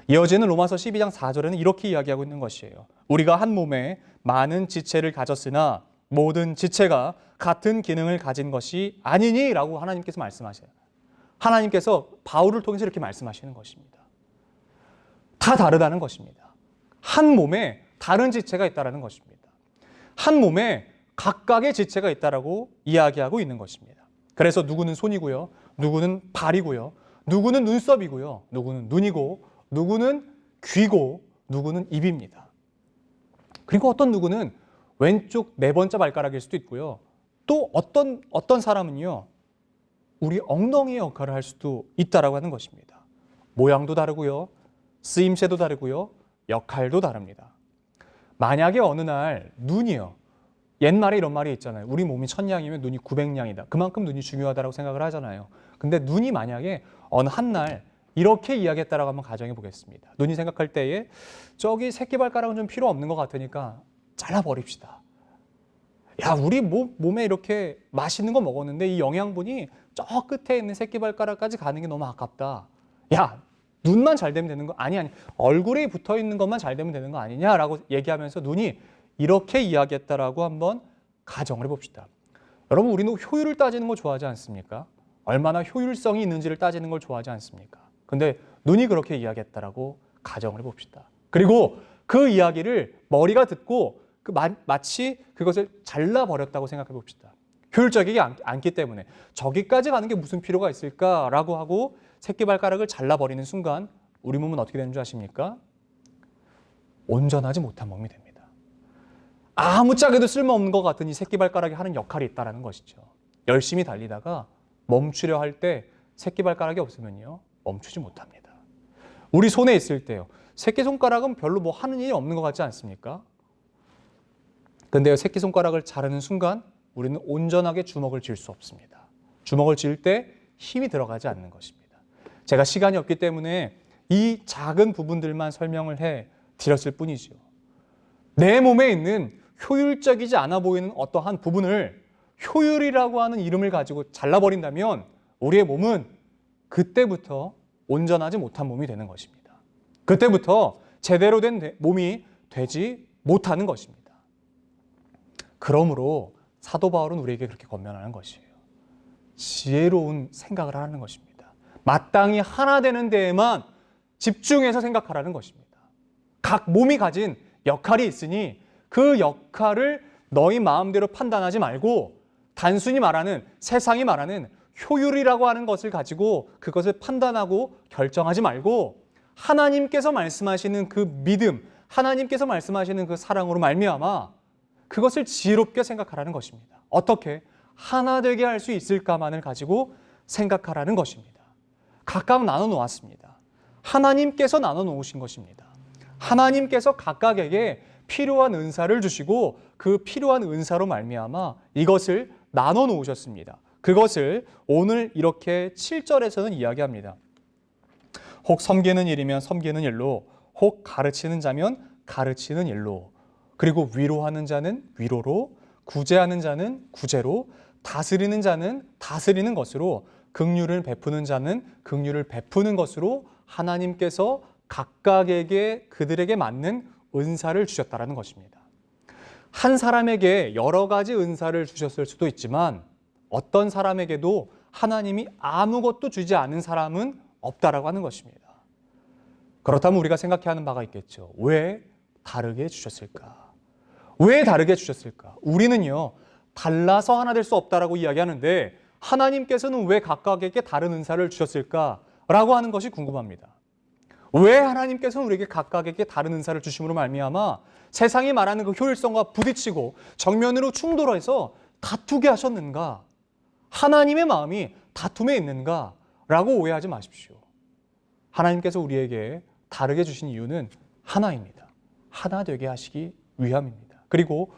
Speaker 3: 이어지는 로마서 12장 4절에는 이렇게 이야기하고 있는 것이에요. 우리가 한 몸에 많은 지체를 가졌으나 모든 지체가 같은 기능을 가진 것이 아니니라고 하나님께서 말씀하세요. 하나님께서 바울을 통해서 이렇게 말씀하시는 것입니다. 다 다르다는 것입니다. 한 몸에 다른 지체가 있다는 것입니다. 한 몸에 각각의 지체가 있다라고 이야기하고 있는 것입니다. 그래서 누구는 손이고요, 누구는 발이고요, 누구는 눈썹이고요, 누구는 눈이고, 누구는 귀고, 누구는 입입니다. 그리고 어떤 누구는 왼쪽 네 번째 발가락일 수도 있고요. 또 어떤 사람은요, 우리 엉덩이의 역할을 할 수도 있다라고 하는 것입니다. 모양도 다르고요, 쓰임새도 다르고요, 역할도 다릅니다. 만약에 어느 날 눈이요, 옛말에 이런 말이 있잖아요. 우리 몸이 1000냥이면 눈이 900냥이다. 그만큼 눈이 중요하다고 생각을 하잖아요. 근데 눈이 만약에 어느 한날 이렇게 이야기했다라고 한번 가정해 보겠습니다. 눈이 생각할 때에 저기 새끼발가락은 좀 필요 없는 것 같으니까 잘라버립시다. 야, 우리 몸에 이렇게 맛있는 거 먹었는데 이 영양분이 저 끝에 있는 새끼발가락까지 가는 게 너무 아깝다. 야, 눈만 잘 되면 되는 거 아니 얼굴에 붙어 있는 것만 잘 되면 되는 거 아니냐라고 얘기하면서 눈이 이렇게 이야기했다라고 한번 가정을 해봅시다. 여러분, 우리는 효율을 따지는 거 좋아하지 않습니까? 얼마나 효율성이 있는지를 따지는 걸 좋아하지 않습니까? 근데 눈이 그렇게 이야기했다라고 가정을 해봅시다. 그리고 그 이야기를 머리가 듣고 마치 그것을 잘라버렸다고 생각해 봅시다. 효율적이지 않기 때문에 저기까지 가는 게 무슨 필요가 있을까라고 하고 새끼발가락을 잘라버리는 순간 우리 몸은 어떻게 되는 줄 아십니까? 온전하지 못한 몸이 됩니다. 아무짝에도 쓸모없는 것 같은 이 새끼발가락이 하는 역할이 있다는 것이죠. 열심히 달리다가 멈추려 할 때 새끼발가락이 없으면요, 멈추지 못합니다. 우리 손에 있을 때요, 새끼손가락은 별로 뭐 하는 일이 없는 것 같지 않습니까? 근데 새끼손가락을 자르는 순간 우리는 온전하게 주먹을 쥘 수 없습니다. 주먹을 쥘 때 힘이 들어가지 않는 것입니다. 제가 시간이 없기 때문에 이 작은 부분들만 설명을 해 드렸을 뿐이죠. 내 몸에 있는 효율적이지 않아 보이는 어떠한 부분을 효율이라고 하는 이름을 가지고 잘라버린다면 우리의 몸은 그때부터 온전하지 못한 몸이 되는 것입니다. 그때부터 제대로 된 몸이 되지 못하는 것입니다. 그러므로 사도 바울은 우리에게 그렇게 권면하는 것이에요. 지혜로운 생각을 하라는 것입니다. 마땅히 하나 되는 데에만 집중해서 생각하라는 것입니다. 각 몸이 가진 역할이 있으니 그 역할을 너희 마음대로 판단하지 말고 단순히 말하는, 세상이 말하는 효율이라고 하는 것을 가지고 그것을 판단하고 결정하지 말고 하나님께서 말씀하시는 그 믿음, 하나님께서 말씀하시는 그 사랑으로 말미암아 그것을 지혜롭게 생각하라는 것입니다. 어떻게 하나 되게 할 수 있을까만을 가지고 생각하라는 것입니다. 각각 나눠 놓았습니다. 하나님께서 나눠 놓으신 것입니다. 하나님께서 각각에게 필요한 은사를 주시고 그 필요한 은사로 말미암아 이것을 나눠 놓으셨습니다. 그것을 오늘 이렇게 7절에서는 이야기합니다. 혹 섬기는 일이면 섬기는 일로, 혹 가르치는 자면 가르치는 일로, 그리고 위로하는 자는 위로로, 구제하는 자는 구제로, 다스리는 자는 다스리는 것으로, 긍휼을 베푸는 자는 긍휼을 베푸는 것으로 하나님께서 각각에게 그들에게 맞는 은사를 주셨다라는 것입니다. 한 사람에게 여러 가지 은사를 주셨을 수도 있지만 어떤 사람에게도 하나님이 아무것도 주지 않은 사람은 없다라고 하는 것입니다. 그렇다면 우리가 생각해야 하는 바가 있겠죠. 왜 다르게 주셨을까? 왜 다르게 주셨을까? 우리는요, 달라서 하나 될 수 없다라고 이야기하는데 하나님께서는 왜 각각에게 다른 은사를 주셨을까라고 하는 것이 궁금합니다. 왜 하나님께서는 우리에게 각각에게 다른 은사를 주심으로 말미암아 세상이 말하는 그 효율성과 부딪히고 정면으로 충돌해서 다투게 하셨는가? 하나님의 마음이 다툼에 있는가? 라고 오해하지 마십시오. 하나님께서 우리에게 다르게 주신 이유는 하나입니다. 하나 되게 하시기 위함입니다. 그리고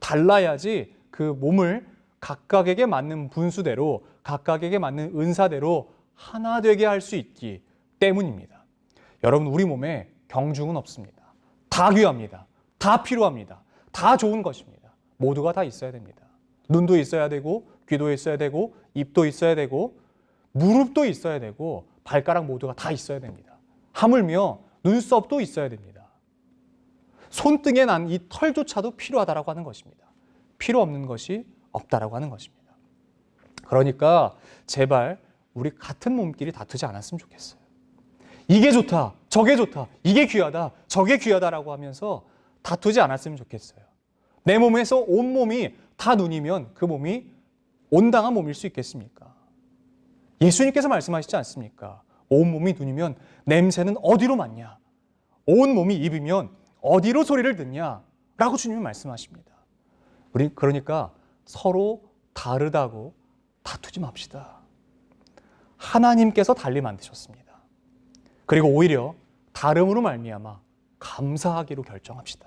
Speaker 3: 달라야지 그 몸을 각각에게 맞는 분수대로, 각각에게 맞는 은사대로 하나 되게 할 수 있기 때문입니다. 여러분, 우리 몸에 경중은 없습니다. 다 귀합니다. 다 필요합니다. 다 좋은 것입니다. 모두가 다 있어야 됩니다. 눈도 있어야 되고, 귀도 있어야 되고, 입도 있어야 되고, 무릎도 있어야 되고, 발가락 모두가 다 있어야 됩니다. 하물며 눈썹도 있어야 됩니다. 손등에 난 이 털조차도 필요하다라고 하는 것입니다. 필요 없는 것이 없다라고 하는 것입니다. 그러니까 제발 우리 같은 몸끼리 다투지 않았으면 좋겠어요. 이게 좋다, 저게 좋다, 이게 귀하다, 저게 귀하다라고 하면서 다투지 않았으면 좋겠어요. 내 몸에서 온 몸이 다 눈이면 그 몸이 온당한 몸일 수 있겠습니까? 예수님께서 말씀하시지 않습니까? 온 몸이 눈이면 냄새는 어디로 맡냐? 온 몸이 입이면 어디로 소리를 듣냐? 라고 주님은 말씀하십니다. 우리 그러니까 서로 다르다고 다투지 맙시다. 하나님께서 달리 만드셨습니다. 그리고 오히려 다름으로 말미암아 감사하기로 결정합시다.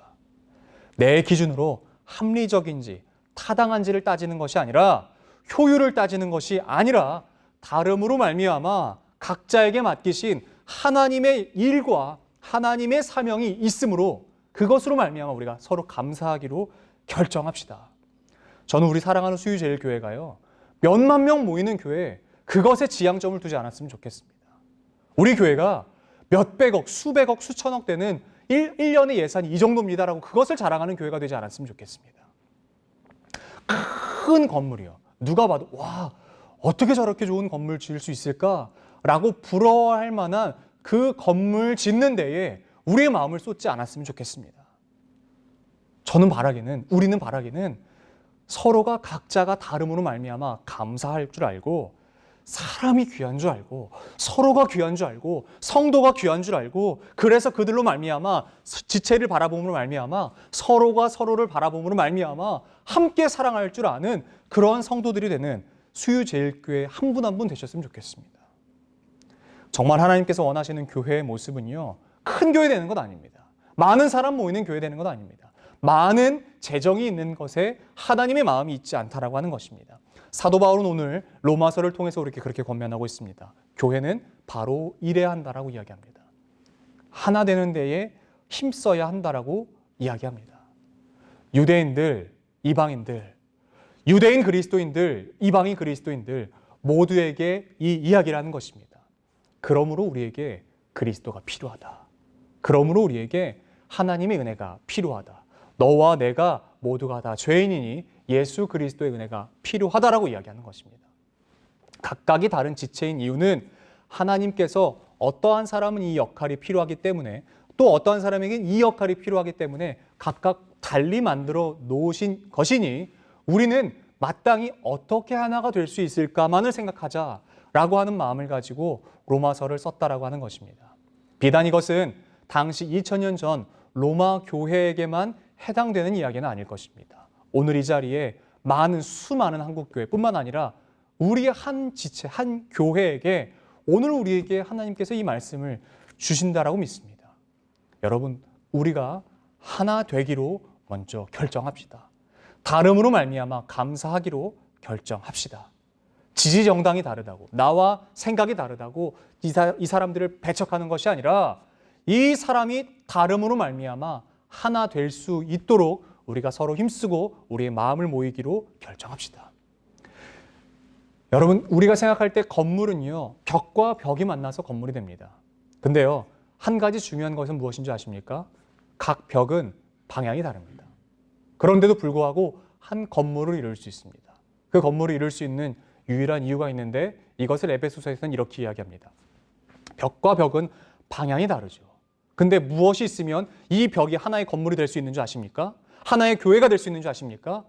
Speaker 3: 내 기준으로 합리적인지 타당한지를 따지는 것이 아니라, 효율을 따지는 것이 아니라 다름으로 말미암아 각자에게 맡기신 하나님의 일과 하나님의 사명이 있으므로 그것으로 말미암아 우리가 서로 감사하기로 결정합시다. 저는 우리 사랑하는 수유제일교회가요, 몇만 명 모이는 교회, 그것에 지향점을 두지 않았으면 좋겠습니다. 우리 교회가 몇백억, 수백억, 수천억 되는 1년의 예산이 이 정도입니다라고 그것을 자랑하는 교회가 되지 않았으면 좋겠습니다. 큰 건물이요, 누가 봐도 와, 어떻게 저렇게 좋은 건물 지을 수 있을까라고 부러워할 만한 그 건물 짓는 데에 우리의 마음을 쏟지 않았으면 좋겠습니다. 우리는 바라기는 서로가 각자가 다름으로 말미암아 감사할 줄 알고, 사람이 귀한 줄 알고, 서로가 귀한 줄 알고, 성도가 귀한 줄 알고, 그래서 그들로 말미암아 지체를 바라봄으로 말미암아 서로가 서로를 바라봄으로 말미암아 함께 사랑할 줄 아는 그런 성도들이 되는 수유제일교회 한 분 한 분 되셨으면 좋겠습니다. 정말 하나님께서 원하시는 교회의 모습은요, 큰 교회 되는 것 아닙니다. 많은 사람 모이는 교회 되는 것 아닙니다. 많은 재정이 있는 것에 하나님의 마음이 있지 않다라고 하는 것입니다. 사도 바울은 오늘 로마서를 통해서 우리에게 그렇게 권면하고 있습니다. 교회는 바로 이래야 한다라고 이야기합니다. 하나 되는 데에 힘써야 한다라고 이야기합니다. 유대인들, 이방인들, 유대인 그리스도인들, 이방인 그리스도인들 모두에게 이 이야기를 하는 것입니다. 그러므로 우리에게 그리스도가 필요하다. 그러므로 우리에게 하나님의 은혜가 필요하다. 너와 내가 모두가 다 죄인이니 예수 그리스도의 은혜가 필요하다라고 이야기하는 것입니다. 각각이 다른 지체인 이유는 하나님께서 어떠한 사람은 이 역할이 필요하기 때문에, 또 어떠한 사람에게는 이 역할이 필요하기 때문에 각각 달리 만들어 놓으신 것이니 우리는 마땅히 어떻게 하나가 될 수 있을까만을 생각하자라고 하는 마음을 가지고 로마서를 썼다라고 하는 것입니다. 비단 이것은 당시 2000년 전 로마 교회에게만 해당되는 이야기는 아닐 것입니다. 오늘 이 자리에 수많은 한국교회뿐만 아니라 우리 한 지체, 한 교회에게 오늘 우리에게 하나님께서 이 말씀을 주신다라고 믿습니다. 여러분, 우리가 하나 되기로 먼저 결정합시다. 다름으로 말미암아 감사하기로 결정합시다. 지지정당이 다르다고, 나와 생각이 다르다고 이 사람들을 배척하는 것이 아니라 이 사람이 다름으로 말미암아 하나 될 수 있도록 우리가 서로 힘쓰고 우리의 마음을 모이기로 결정합시다. 여러분, 우리가 생각할 때 건물은요, 벽과 벽이 만나서 건물이 됩니다. 근데요, 한 가지 중요한 것은 무엇인지 아십니까? 각 벽은 방향이 다릅니다. 그런데도 불구하고 한 건물을 이룰 수 있습니다. 그 건물을 이룰 수 있는 유일한 이유가 있는데, 이것을 에베소서에서는 이렇게 이야기합니다. 벽과 벽은 방향이 다르죠. 근데 무엇이 있으면 이 벽이 하나의 건물이 될 수 있는 줄 아십니까? 하나의 교회가 될 수 있는 줄 아십니까?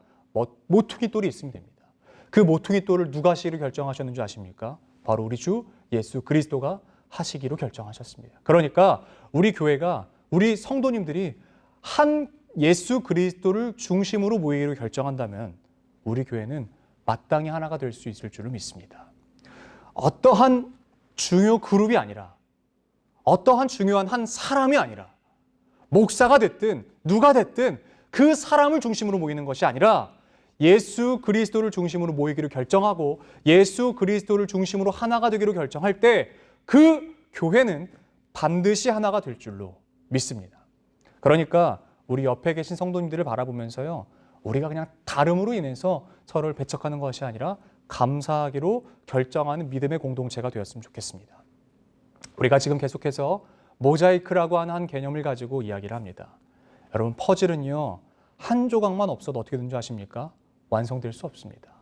Speaker 3: 모퉁이 돌이 있으면 됩니다. 그 모퉁이 돌을 누가 하시기로 결정하셨는 줄 아십니까? 바로 우리 주 예수 그리스도가 하시기로 결정하셨습니다. 그러니까 우리 교회가, 우리 성도님들이 한 예수 그리스도를 중심으로 모이기로 결정한다면 우리 교회는 마땅히 하나가 될 수 있을 줄을 믿습니다. 어떠한 중요 그룹이 아니라, 어떠한 중요한 한 사람이 아니라, 목사가 됐든 누가 됐든 그 사람을 중심으로 모이는 것이 아니라 예수 그리스도를 중심으로 모이기를 결정하고 예수 그리스도를 중심으로 하나가 되기로 결정할 때 그 교회는 반드시 하나가 될 줄로 믿습니다. 그러니까 우리 옆에 계신 성도님들을 바라보면서요, 우리가 그냥 다름으로 인해서 서로를 배척하는 것이 아니라 감사하기로 결정하는 믿음의 공동체가 되었으면 좋겠습니다. 우리가 지금 계속해서 모자이크라고 하는 한 개념을 가지고 이야기를 합니다. 여러분, 퍼즐은요, 한 조각만 없어도 어떻게 되는 줄 아십니까? 완성될 수 없습니다.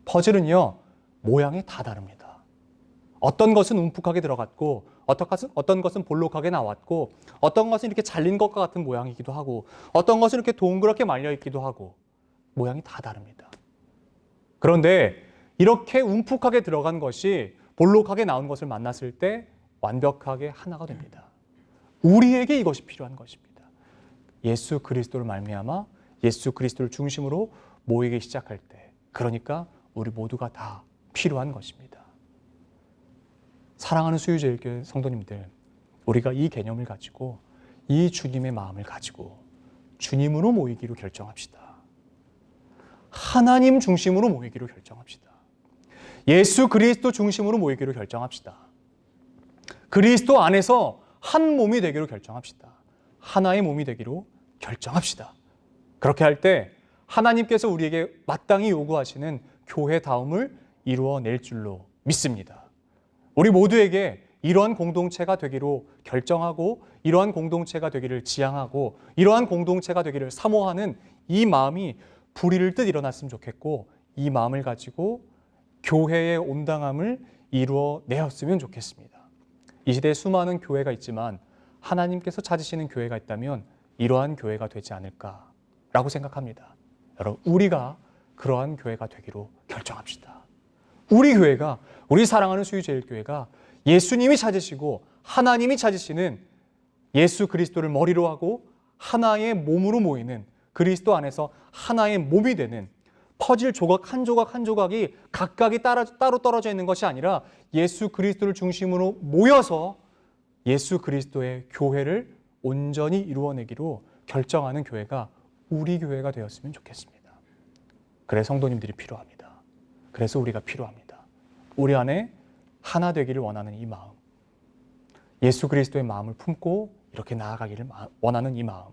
Speaker 3: 퍼즐은요, 모양이 다 다릅니다. 어떤 것은 움푹하게 들어갔고, 어떤 것은 볼록하게 나왔고, 어떤 것은 이렇게 잘린 것과 같은 모양이기도 하고, 어떤 것은 이렇게 동그랗게 말려 있기도 하고, 모양이 다 다릅니다. 그런데 이렇게 움푹하게 들어간 것이 볼록하게 나온 것을 만났을 때 완벽하게 하나가 됩니다. 우리에게 이것이 필요한 것입니다. 예수 그리스도를 말미암아 예수 그리스도를 중심으로 모이기 시작할 때, 그러니까 우리 모두가 다 필요한 것입니다. 사랑하는 수유제일교회 성도님들, 우리가 이 개념을 가지고 이 주님의 마음을 가지고 주님으로 모이기로 결정합시다. 하나님 중심으로 모이기로 결정합시다. 예수 그리스도 중심으로 모이기로 결정합시다. 그리스도 안에서 한 몸이 되기로 결정합시다. 하나의 몸이 되기로 결정합시다. 그렇게 할 때 하나님께서 우리에게 마땅히 요구하시는 교회다움을 이루어낼 줄로 믿습니다. 우리 모두에게 이러한 공동체가 되기로 결정하고 이러한 공동체가 되기를 지향하고 이러한 공동체가 되기를 사모하는 이 마음이 불이를 듯 일어났으면 좋겠고, 이 마음을 가지고 교회의 온당함을 이루어내었으면 좋겠습니다. 이 시대에 수많은 교회가 있지만 하나님께서 찾으시는 교회가 있다면 이러한 교회가 되지 않을까라고 생각합니다. 여러분, 우리가 그러한 교회가 되기로 결정합시다. 우리 교회가, 우리 사랑하는 수유제일교회가 예수님이 찾으시고 하나님이 찾으시는 예수 그리스도를 머리로 하고 하나의 몸으로 모이는, 그리스도 안에서 하나의 몸이 되는, 퍼즐 조각 한 조각 한 조각이 각각이 따로 떨어져 있는 것이 아니라 예수 그리스도를 중심으로 모여서 예수 그리스도의 교회를 온전히 이루어내기로 결정하는 교회가 우리 교회가 되었으면 좋겠습니다. 그래서 성도님들이 필요합니다. 그래서 우리가 필요합니다. 우리 안에 하나 되기를 원하는 이 마음, 예수 그리스도의 마음을 품고 이렇게 나아가기를 원하는 이 마음,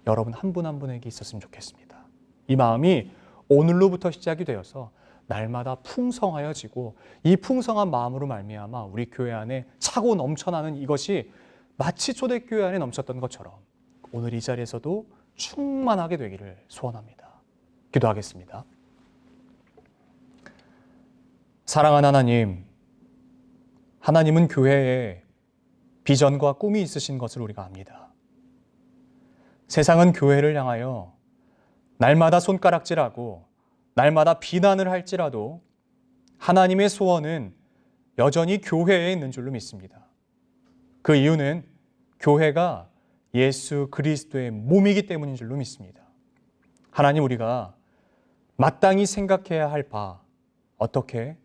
Speaker 3: 여러분 한 분 한 분에게 있었으면 좋겠습니다. 이 마음이 오늘로부터 시작이 되어서 날마다 풍성하여지고, 이 풍성한 마음으로 말미암아 우리 교회 안에 차고 넘쳐나는 이것이 마치 초대교회 안에 넘쳤던 것처럼 오늘 이 자리에서도 충만하게 되기를 소원합니다. 기도하겠습니다. 사랑하는 하나님, 하나님은 교회에 비전과 꿈이 있으신 것을 우리가 압니다. 세상은 교회를 향하여 날마다 손가락질하고 날마다 비난을 할지라도 하나님의 소원은 여전히 교회에 있는 줄로 믿습니다. 그 이유는 교회가 예수 그리스도의 몸이기 때문인 줄로 믿습니다. 하나님, 우리가 마땅히 생각해야 할 바, 어떻게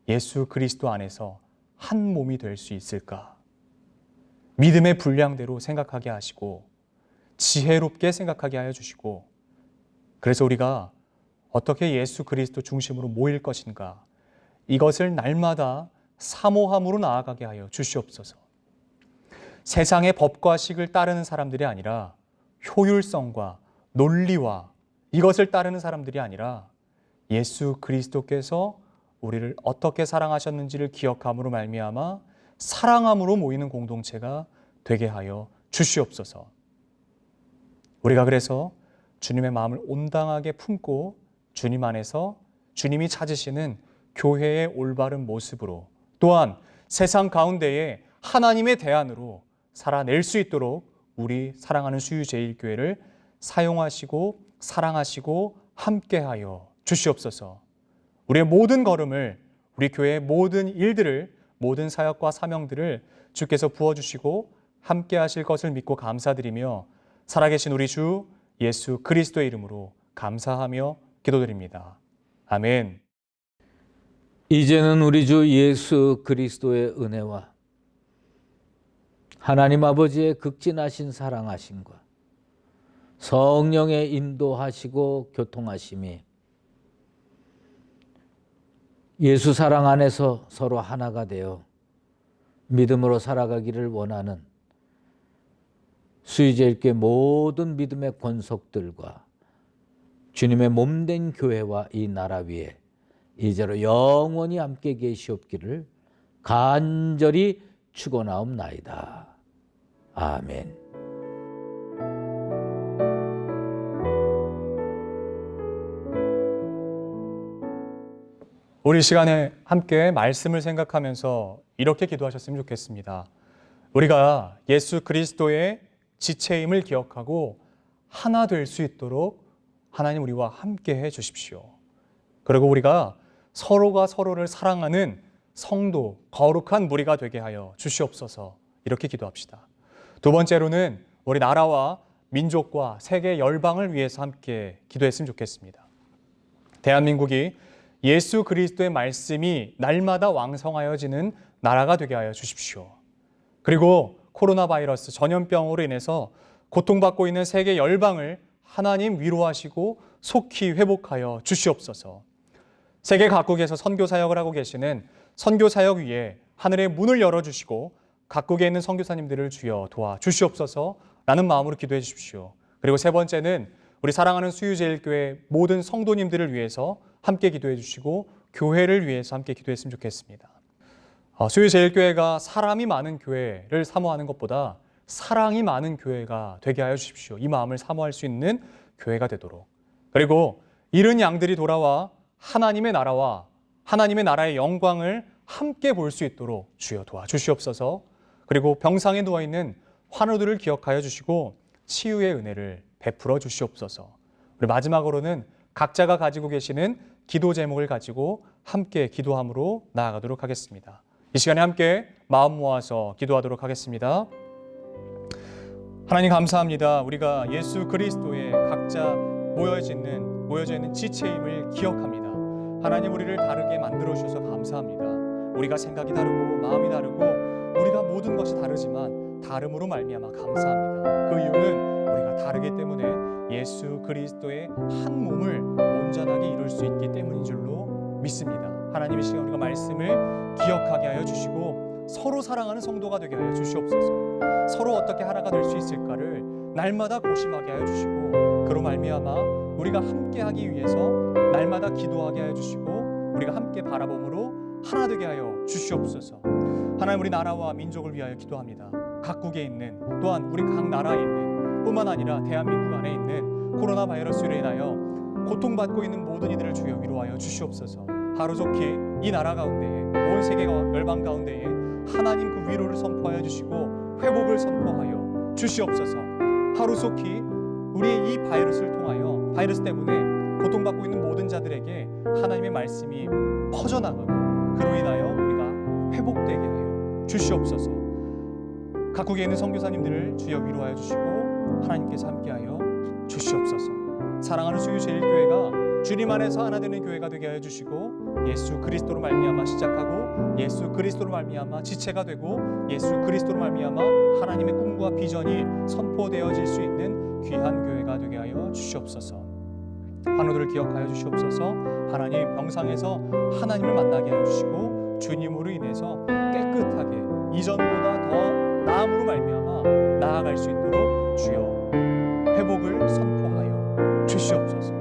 Speaker 3: 예수 그리스도 안에서 한 몸이 될 수 있을까? 믿음의 분량대로 생각하게 하시고 지혜롭게 생각하게 하여 주시고, 그래서 우리가 어떻게 예수 그리스도 중심으로 모일 것인가, 이것을 날마다 사모함으로 나아가게 하여 주시옵소서. 세상의 법과 식을 따르는 사람들이 아니라 효율성과 논리와 이것을 따르는 사람들이 아니라 예수 그리스도께서 우리를 어떻게 사랑하셨는지를 기억함으로 말미암아 사랑함으로 모이는 공동체가 되게 하여 주시옵소서. 우리가 그래서 주님의 마음을 온당하게 품고 주님 안에서 주님이 찾으시는 교회의 올바른 모습으로, 또한 세상 가운데에 하나님의 대안으로 살아낼 수 있도록 우리 사랑하는 수유제일교회를 사용하시고 사랑하시고 함께하여 주시옵소서. 우리의 모든 걸음을, 우리 교회의 모든 일들을, 모든 사역과 사명들을 주께서 부어주시고 함께하실 것을 믿고 감사드리며 살아계신 우리 주 예수 그리스도의 이름으로 감사하며 기도드립니다. 아멘.
Speaker 4: 이제는 우리 주 예수 그리스도의 은혜와 하나님 아버지의 극진하신 사랑하심과 성령의 인도하시고 교통하심이 예수 사랑 안에서 서로 하나가 되어 믿음으로 살아가기를 원하는 수유제일교회 모든 믿음의 권속들과 주님의 몸된 교회와 이 나라 위에 이제로 영원히 함께 계시옵기를 간절히 축원하옵나이다. 아멘.
Speaker 3: 우리 시간에 함께 말씀을 생각하면서 이렇게 기도하셨으면 좋겠습니다. 우리가 예수 그리스도의 지체임을 기억하고 하나 될 수 있도록 하나님 우리와 함께 해 주십시오. 그리고 우리가 서로가 서로를 사랑하는 성도, 거룩한 무리가 되게 하여 주시옵소서. 이렇게 기도합시다. 두 번째로는 우리 나라와 민족과 세계 열방을 위해서 함께 기도했으면 좋겠습니다. 대한민국이 예수 그리스도의 말씀이 날마다 왕성하여지는 나라가 되게 하여 주십시오. 그리고 코로나 바이러스 전염병으로 인해서 고통받고 있는 세계 열방을 하나님 위로하시고 속히 회복하여 주시옵소서. 세계 각국에서 선교 사역을 하고 계시는 선교 사역 위에 하늘의 문을 열어주시고 각국에 있는 선교사님들을 주여 도와 주시옵소서. 라는 마음으로 기도해 주십시오. 그리고 세 번째는 우리 사랑하는 수유제일교회 모든 성도님들을 위해서 함께 기도해 주시고 교회를 위해서 함께 기도했으면 좋겠습니다. 수유제일교회가 사람이 많은 교회를 사모하는 것보다 사랑이 많은 교회가 되게 하여 주십시오. 이 마음을 사모할 수 있는 교회가 되도록. 그리고 잃은 양들이 돌아와 하나님의 나라와 하나님의 나라의 영광을 함께 볼 수 있도록 주여 도와주시옵소서. 그리고 병상에 누워있는 환우들을 기억하여 주시고 치유의 은혜를 베풀어 주시옵소서. 우리 마지막으로는 각자가 가지고 계시는 기도 제목을 가지고 함께 기도함으로 나아가도록 하겠습니다. 이 시간에 함께 마음 모아서 기도하도록 하겠습니다. 하나님 감사합니다. 우리가 예수 그리스도의 각자 모여져 있는 지체임을 기억합니다. 하나님 우리를 다르게 만들어 주셔서 감사합니다. 우리가 생각이 다르고 마음이 다르고 우리가 모든 것이 다르지만 다름으로 말미암아 감사합니다. 그 이유는 우리가 다르기 때문에 예수 그리스도의 한 몸을 온전하게 이룰 수 있기 때문인 줄로 믿습니다. 하나님 이 시간 우리가 말씀을 기억하게 하여 주시고 서로 사랑하는 성도가 되게 하여 주시옵소서. 서로 어떻게 하나가 될 수 있을까를 날마다 고심하게 하여 주시고 그로 말미암아 우리가 함께하기 위해서 날마다 기도하게 하여 주시고 우리가 함께 바라봄으로 하나 되게 하여 주시옵소서. 하나님 우리 나라와 민족을 위하여 기도합니다. 각국에 있는 또한 우리 각 나라에 있는 뿐만 아니라 대한민국 안에 있는 코로나 바이러스로 인하여 고통받고 있는 모든 이들을 주여 위로하여 주시옵소서. 하루속히 이 나라 가운데에 온 세계 열방 가운데에 하나님 그 위로를 선포하여 주시고 회복을 선포하여 주시옵소서. 하루속히 우리 이 바이러스를 통하여 바이러스 때문에 고통받고 있는 모든 자들에게 하나님의 말씀이 퍼져나가고 그로 인하여 우리가 회복되게 하여 주시옵소서. 각국에 있는 선교사님들을 주여 위로하여 주시고 하나님께서 함께하여 주시옵소서. 사랑하는 수유제일교회가 주님 안에서 하나 되는 교회가 되게 하여 주시고 예수 그리스도로 말미암아 시작하고 예수 그리스도로 말미암아 지체가 되고 예수 그리스도로 말미암아 하나님의 꿈과 비전이 선포되어질 수 있는 귀한 교회가 되게 하여 주시옵소서. 환우들을 기억하여 주시옵소서. 하나님 병상에서 하나님을 만나게 하여 주시고 주님으로 인해서 깨끗하게 이전보다 더 나음으로 말미암아 나아갈 수 있도록 주여 회복을 선포하여 주시옵소서.